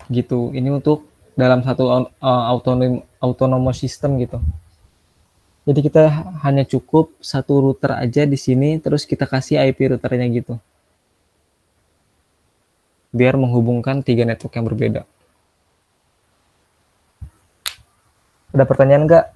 Gitu. Ini untuk dalam satu autonomous system gitu. Jadi kita hanya cukup satu router aja di sini, terus kita kasih IP routernya gitu. Biar menghubungkan 3 network yang berbeda. Ada pertanyaan nggak?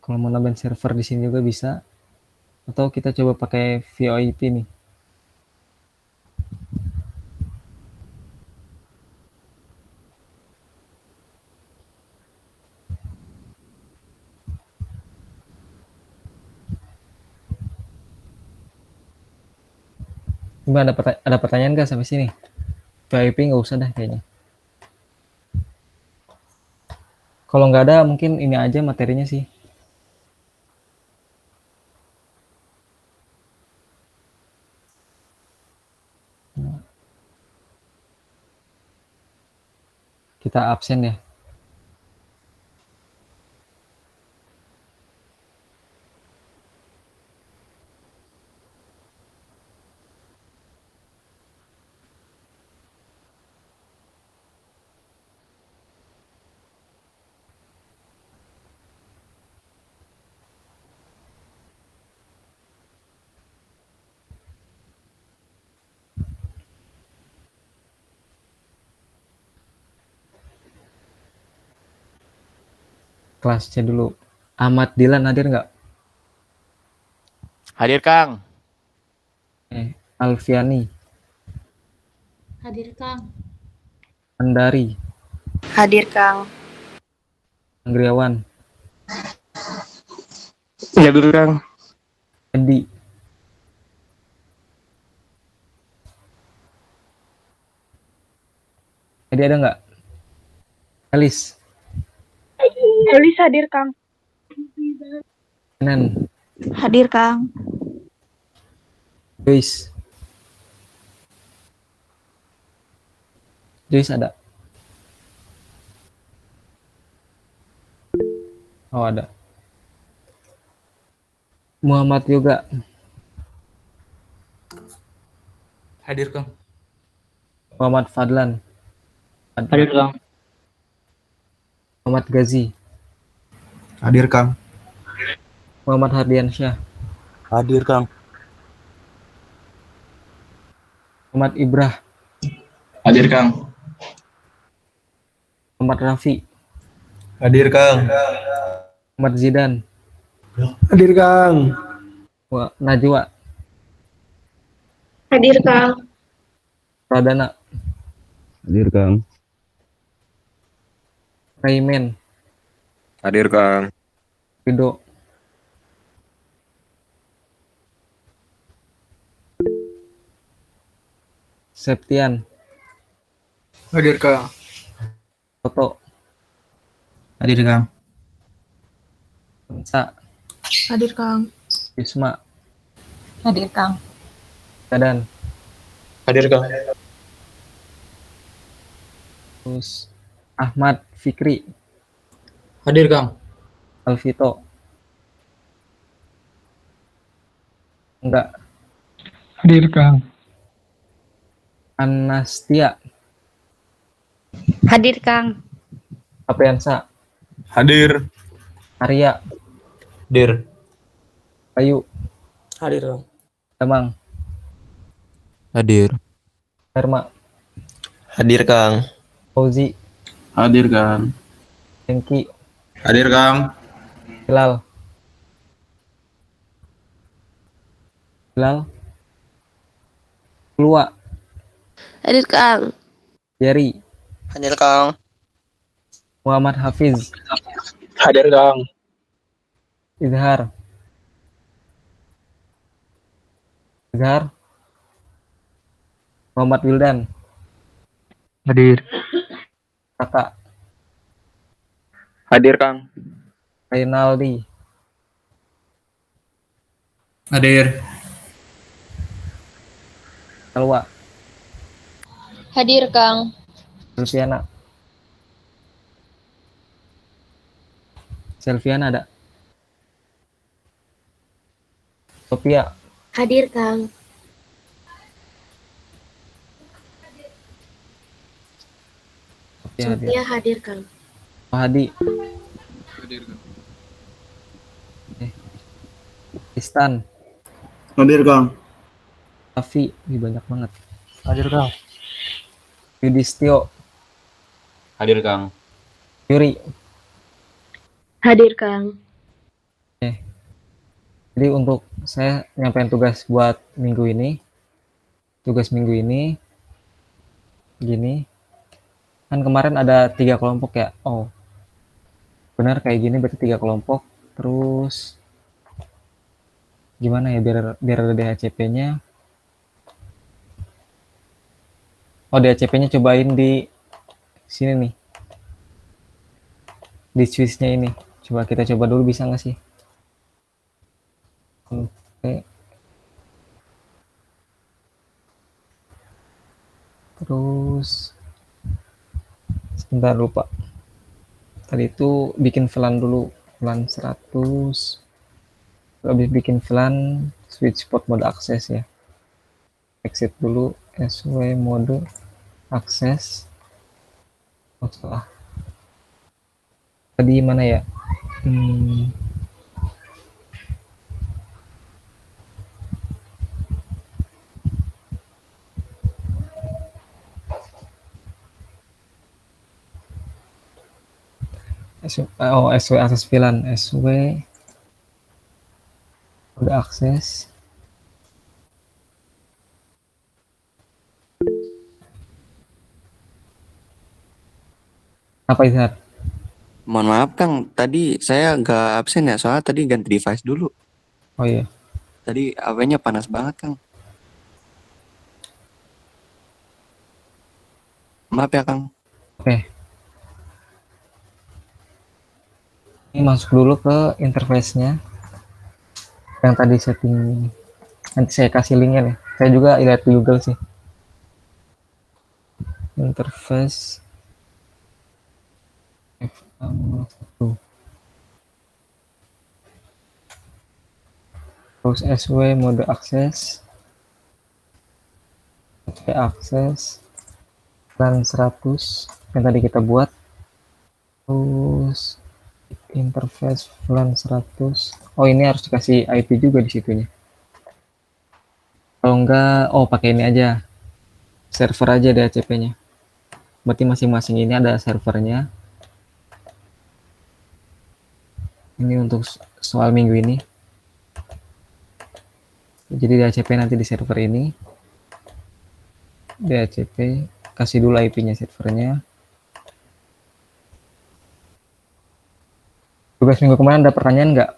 Kalau mau nambahin server di sini juga bisa. Atau kita coba pakai VoIP nih. Gimana, ada pertanyaan nggak sampai sini? VoIP nggak usah dah kayaknya. Kalau nggak ada, mungkin ini aja materinya sih. Kita absen ya. Kelasnya dulu. Ahmad Dilan hadir nggak? Hadir, Kang. Alfiani, Hadir Kang. Andari, Hadir Kang. Anggriawan, Hadir Kang. Edi, Edi ada nggak? Elis, Elis hadir Kang. Nen, Hadir Kang. Joyce, Joyce ada? Oh ada. Muhammad Yoga, Hadir Kang. Muhammad Fadlan, Hadir Kang. Muhammad Gazi, Hadir Kang. Muhammad Hardiansyah, Hadir Kang. Muhammad Ibrah, Hadir Kang. Muhammad Rafi, Hadir Kang. Muhammad Zidan, Hadir Kang. Najwa, Hadir Kang. Pradana, Hadir Kang. Raymen, Hadir Kang. Rido, Septian, Hadir Kang. Toto, Hadir Kang. Sa, Hadir Kang. Wisma, Hadir Kang. Dadan, Hadir Kang. terus Ahmad Fikri, Hadir Kang. Alvito, enggak, Hadir Kang. Anastia, Hadir Kang. Apriansa, Hadir. Arya, Hadir. Ayu, Hadir Kang. Damang, Hadir. Herma, Hadir Kang. Fauzi, Hadir Kang. Hengki, Hadir Kang. Hilal, Hilal, Lua, Hadir Kang. Jerry, Hadir Kang. Muhammad Hafiz, Hadir Kang. Izhar, Izhar, Muhammad Wildan, Hadir. Kakak, Hadir Kang. Rinaldi, Hadir. Salwa, Hadir Kang. Selviana, Selviana ada? Sophia, Hadir Kang. Sophia hadir. Hadir Kang. Oh, Hadi, Hadir Kang. Istan, Hadir Kang. Raffi, ini banyak banget. Hadir Kang. Yudhistio, Hadir Kang. Yuri. Hadir Kang. Jadi untuk saya nyampein tugas buat minggu ini, gini, kan kemarin ada 3 kelompok ya. Oh, benar kayak gini berarti 3 kelompok. Terus gimana ya biar ada DHCP-nya? Oh, DHCP-nya cobain di sini nih, di switch-nya ini. Coba kita coba dulu, bisa nggak sih? Oke. Terus sebentar, lupa. Tadi itu bikin VLAN dulu, VLAN 100. Habis bikin VLAN, switch port mode akses ya. Exit dulu, SW mode akses. Oh, salah. Tadi mana ya? SW akses VLAN, SW udah akses. Apa Izhar? Mohon maaf Kang, tadi saya nggak absen ya, soalnya tadi ganti device dulu. Oh iya. Tadi HP-nya panas banget Kang. Maaf ya Kang. Oke. Ini masuk dulu ke interface-nya. Yang tadi setting. Nanti saya kasih linknya nih. Saya juga lihat di Google sih. Interface F1. Terus SW mode akses. Akses plan 100 yang tadi kita buat. Terus interface plan 100. Oh, ini harus dikasih IP juga di situnya. Kalau enggak, pakai ini aja. Server aja DHCP-nya. Berarti masing-masing ini ada servernya. Ini untuk soal minggu ini. Jadi DHCP nanti di server ini. DHCP, kasih dulu IP-nya servernya. Tugas minggu kemarin ada pertanyaan nggak?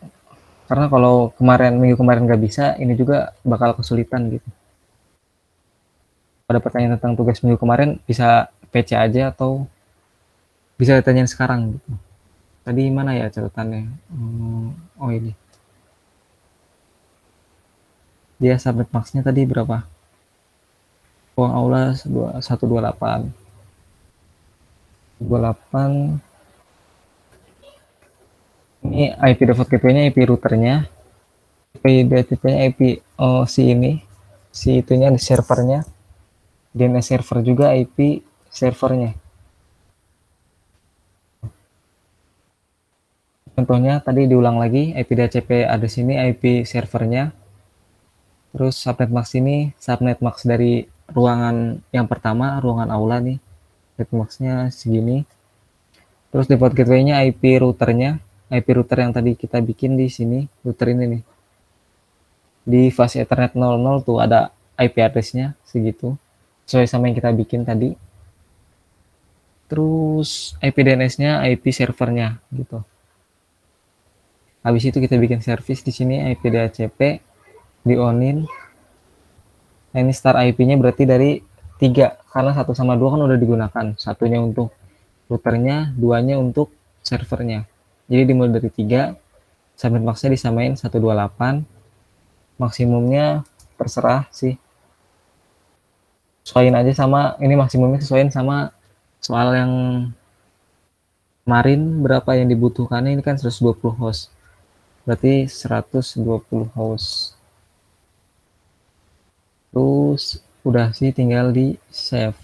Karena kalau minggu kemarin nggak bisa, ini juga bakal kesulitan gitu. Ada pertanyaan tentang tugas minggu kemarin, bisa PC aja atau bisa ditanyain sekarang gitu. Tadi mana ya catatannya? Oh ini. Dia subnet max-nya tadi berapa? Ruang aula 128. 28. Ini IP default gateway-nya, IP routernya. IP DHCP-nya IP si ini. Si itunya di servernya. DNS server juga IP servernya. Contohnya tadi diulang lagi, IP DHCP ada sini, IP servernya. Terus subnet max ini, subnet max dari ruangan yang pertama, ruangan aula nih. Subnet max-nya segini. Terus default gateway-nya IP routernya, IP router yang tadi kita bikin di sini, router ini nih. Di fase Ethernet 00 tuh ada IP address-nya segitu. Sesuai sama yang kita bikin tadi. Terus IP DNS-nya, IP servernya gitu. Habis itu kita bikin service di sini IP DHCP di onin. Nah, ini start IP-nya berarti dari 3 karena 1 sama 2 kan udah digunakan. Satunya untuk routernya, 2-nya untuk servernya. Jadi dimulai dari 3, subnet max-nya disamain 128. Maksimumnya terserah sih. Sesuaiin aja sama ini maksimumnya, sesuaiin sama soal yang kemarin berapa yang dibutuhkannya. Ini kan 120 host. Berarti 120 host. Terus udah sih tinggal di save.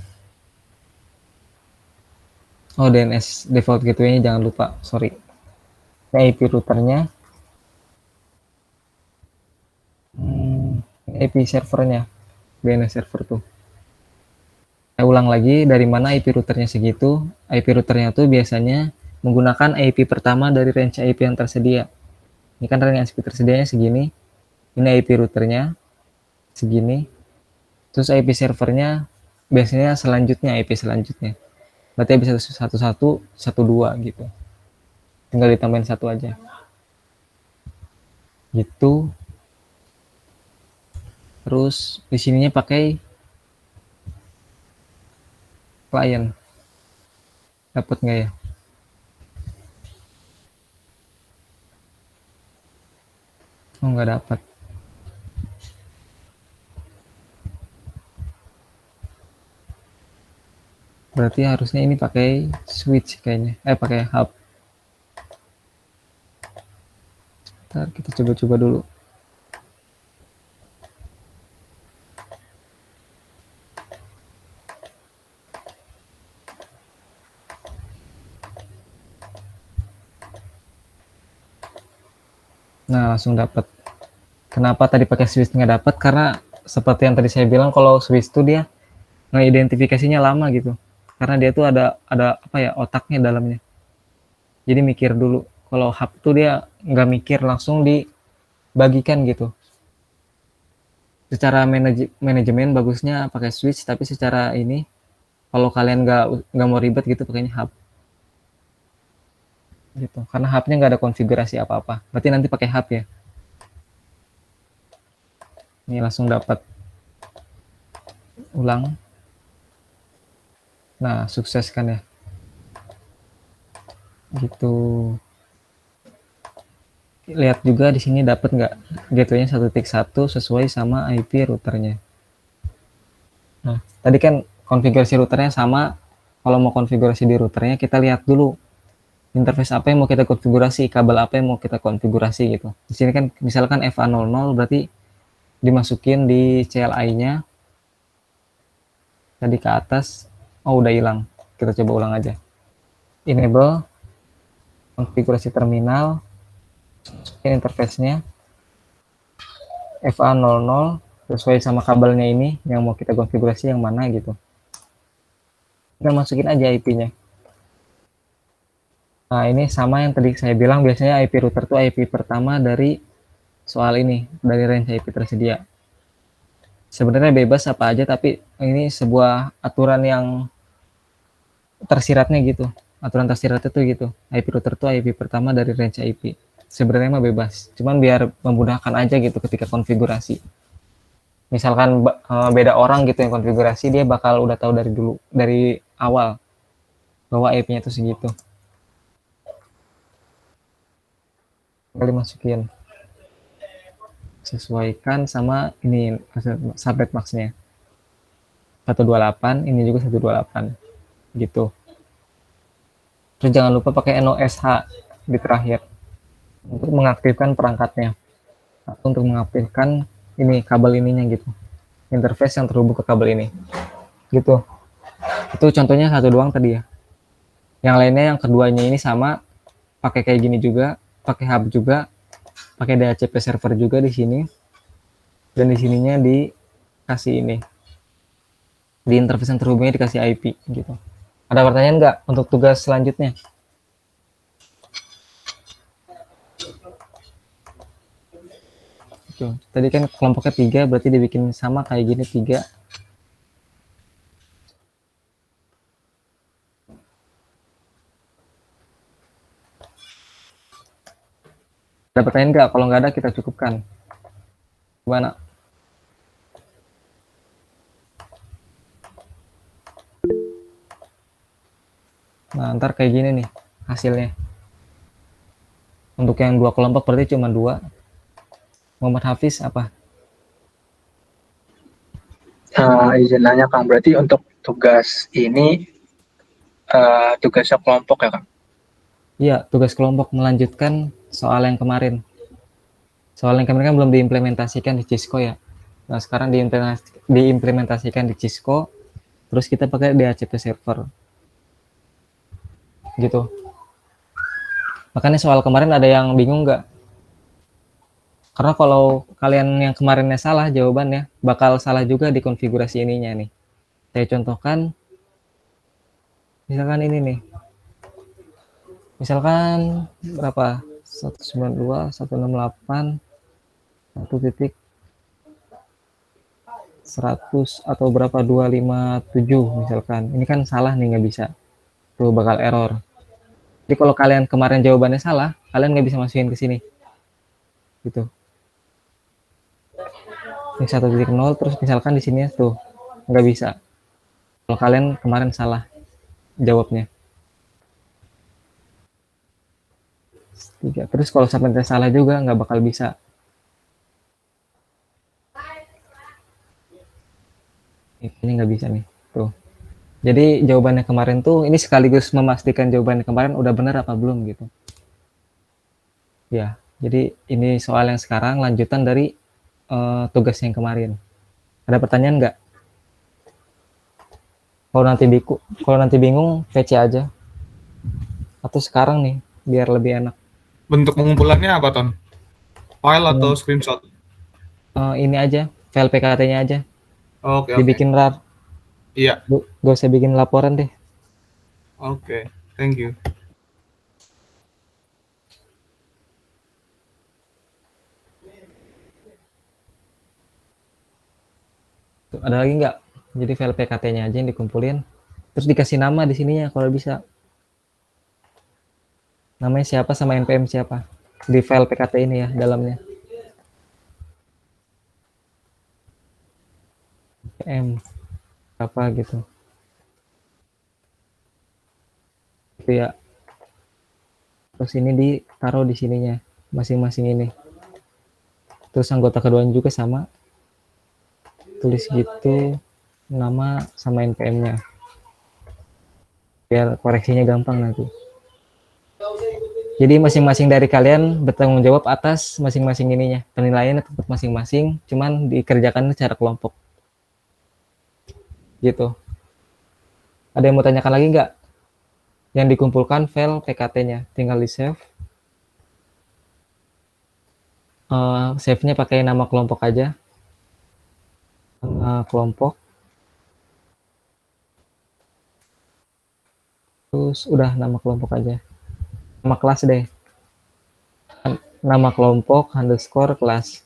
Oh, DNS default gateway-nya jangan lupa, sorry. Ini IP routernya. IP servernya. DNS server tuh. Saya ulang lagi, dari mana IP routernya segitu. IP routernya tuh biasanya menggunakan IP pertama dari range IP yang tersedia. Ini kan range IP tersedianya segini. Ini IP routernya segini. Terus IP servernya biasanya selanjutnya, IP selanjutnya. Berarti bisa 11, 12 gitu. Tinggal ditambahin 1 aja. Gitu. Terus di sininya pakai klien. Dapat nggak ya? Oh, nggak dapat. Berarti harusnya ini pakai switch kayaknya. Pakai hub. Ntar kita coba-coba dulu. Nah, langsung dapat. Kenapa tadi pakai switch nggak dapat? Karena seperti yang tadi saya bilang, kalau switch itu dia ngeidentifikasinya lama gitu. Karena dia tuh ada apa ya, otaknya dalamnya. Jadi mikir dulu. Kalau hub tuh dia nggak mikir, langsung dibagikan gitu. Secara manajemen bagusnya pakai switch, tapi secara ini kalau kalian nggak mau ribet gitu pakainya hub. gitu. Karena hubnya nggak ada konfigurasi apa-apa. Berarti nanti pakai hub ya. Ini langsung dapat ulang. Nah, sukses kan ya. Gitu. Lihat juga di sini dapat nggak gateway-nya 1.1 sesuai sama IP routernya. Nah, tadi kan konfigurasi routernya sama. Kalau mau konfigurasi di routernya, kita lihat dulu interface apa yang mau kita konfigurasi, kabel apa yang mau kita konfigurasi gitu. Di sini kan misalkan FA00 berarti dimasukin di CLI-nya. Tadi ke atas, oh udah hilang. Kita coba ulang aja. Enable konfigurasi terminal, interface-nya FA00 sesuai sama kabelnya ini yang mau kita konfigurasi yang mana gitu. Kita masukin aja IP-nya. Nah, ini sama yang tadi saya bilang, biasanya IP router itu IP pertama dari soal ini, dari range IP tersedia. Sebenarnya bebas apa aja, tapi ini sebuah aturan yang tersiratnya gitu. Aturan tersiratnya tuh gitu. IP router itu IP pertama dari range IP. Sebenarnya mah bebas, cuman biar memudahkan aja gitu ketika konfigurasi. Misalkan beda orang gitu yang konfigurasi, dia bakal udah tahu dari dulu, dari awal bahwa IP-nya itu segitu. Kali masukin, sesuaikan sama ini subnet max-nya 128, ini juga 128 gitu. Terus jangan lupa pakai NOSH di terakhir untuk mengaktifkan perangkatnya atau untuk mengaktifkan ini kabel ininya gitu, interface yang terhubung ke kabel ini gitu. Itu contohnya satu doang tadi ya. Yang lainnya, yang keduanya ini sama, pakai kayak gini juga, pakai hub juga, pakai DHCP server juga di sini, dan di sininya dikasih ini, di interface yang terhubungnya dikasih IP gitu. Ada pertanyaan nggak untuk tugas selanjutnya? Gitu. Tadi kan kelompoknya 3, berarti dibikin sama kayak gini 3. Ada pertanyaan nggak? Kalau nggak ada, kita cukupkan. Gimana? Nah, ntar kayak gini nih hasilnya. Untuk yang 2 kelompok berarti cuma 2. Muhammad Hafiz apa? Izin nanya Kang, berarti untuk tugas ini tugasnya kelompok ya Kang? Iya, tugas kelompok melanjutkan soal yang kemarin. Soal yang kemarin kan belum diimplementasikan di Cisco ya. Nah, sekarang diimplementasikan di Cisco, terus kita pakai DHCP server. Gitu. Makanya soal kemarin ada yang bingung nggak? Karena kalau kalian yang kemarinnya salah jawabannya, bakal salah juga di konfigurasi ininya nih. Saya contohkan, misalkan ini nih. Misalkan berapa? 192, 168, 1.100 atau berapa 257 misalkan. Ini kan salah nih, nggak bisa. Tuh bakal error. Jadi kalau kalian kemarin jawabannya salah, kalian nggak bisa masukin ke sini. Gitu. Ini 1.0 terus misalkan di sini tuh nggak bisa. Kalau kalian kemarin salah jawabnya. 3. Terus kalau sampai salah juga nggak bakal bisa. Ini nggak bisa nih. Tuh. Jadi jawabannya kemarin tuh ini sekaligus memastikan jawabannya kemarin udah benar apa belum gitu. Ya, jadi ini soal yang sekarang lanjutan dari tugas yang kemarin. Ada pertanyaan nggak? Kalau nanti bingung VC aja. Atau sekarang nih biar lebih enak. Bentuk pengumpulannya apa, Ton? File atau screenshot? Ini aja, file PKT-nya aja. Oke. Dibikin RAR. Iya. Gak usah bikin laporan deh. Oke, thank you. Tuh, ada lagi nggak? Jadi file PKT-nya aja yang dikumpulin. Terus dikasih nama di sininya kalau bisa. Namanya siapa sama NPM siapa. Di file PKT ini ya, dalamnya. NPM apa gitu. Itu ya. Terus ini ditaruh di sininya, masing-masing ini. Terus anggota keduanya juga sama. Tulis gitu, nama sama NPM-nya. Biar koreksinya gampang nanti. Jadi masing-masing dari kalian bertanggung jawab atas masing-masing ininya. Penilaiannya tetap masing-masing, cuman dikerjakan secara kelompok. Gitu. Ada yang mau tanyakan lagi nggak? Yang dikumpulkan file PKT-nya, tinggal di save. Save-nya pakai nama kelompok aja. Nama kelompok. Terus udah nama kelompok aja. Nama kelas deh. Nama kelompok underscore kelas.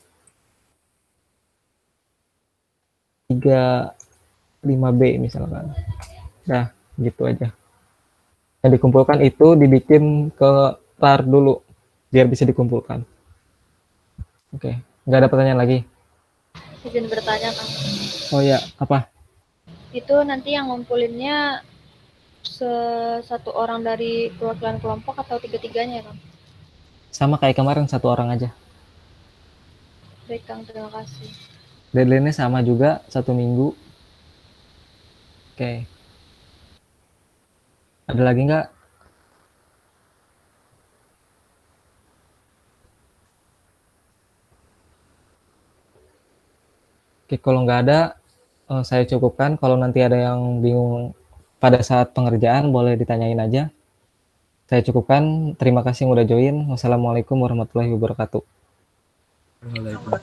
35B misalkan. Nah, gitu aja. Yang dikumpulkan itu dibikin ke tar dulu biar bisa dikumpulkan. Oke, nggak ada pertanyaan lagi. Izin bertanya, Kang. Oh ya, apa? Itu nanti yang ngumpulinnya satu orang dari perwakilan kelompok atau tiga-tiganya, Kang? Sama kayak kemarin, satu orang aja. Baik, Kang. Terima kasih. Deadline-nya sama juga, 1 minggu. Oke. Ada lagi nggak? Oke, kalau nggak ada, saya cukupkan. Kalau nanti ada yang bingung pada saat pengerjaan, boleh ditanyain aja. Saya cukupkan. Terima kasih yang udah join. Wassalamualaikum warahmatullahi wabarakatuh.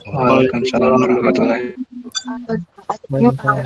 Waalaikumsalam warahmatullahi Waalaikumsalam.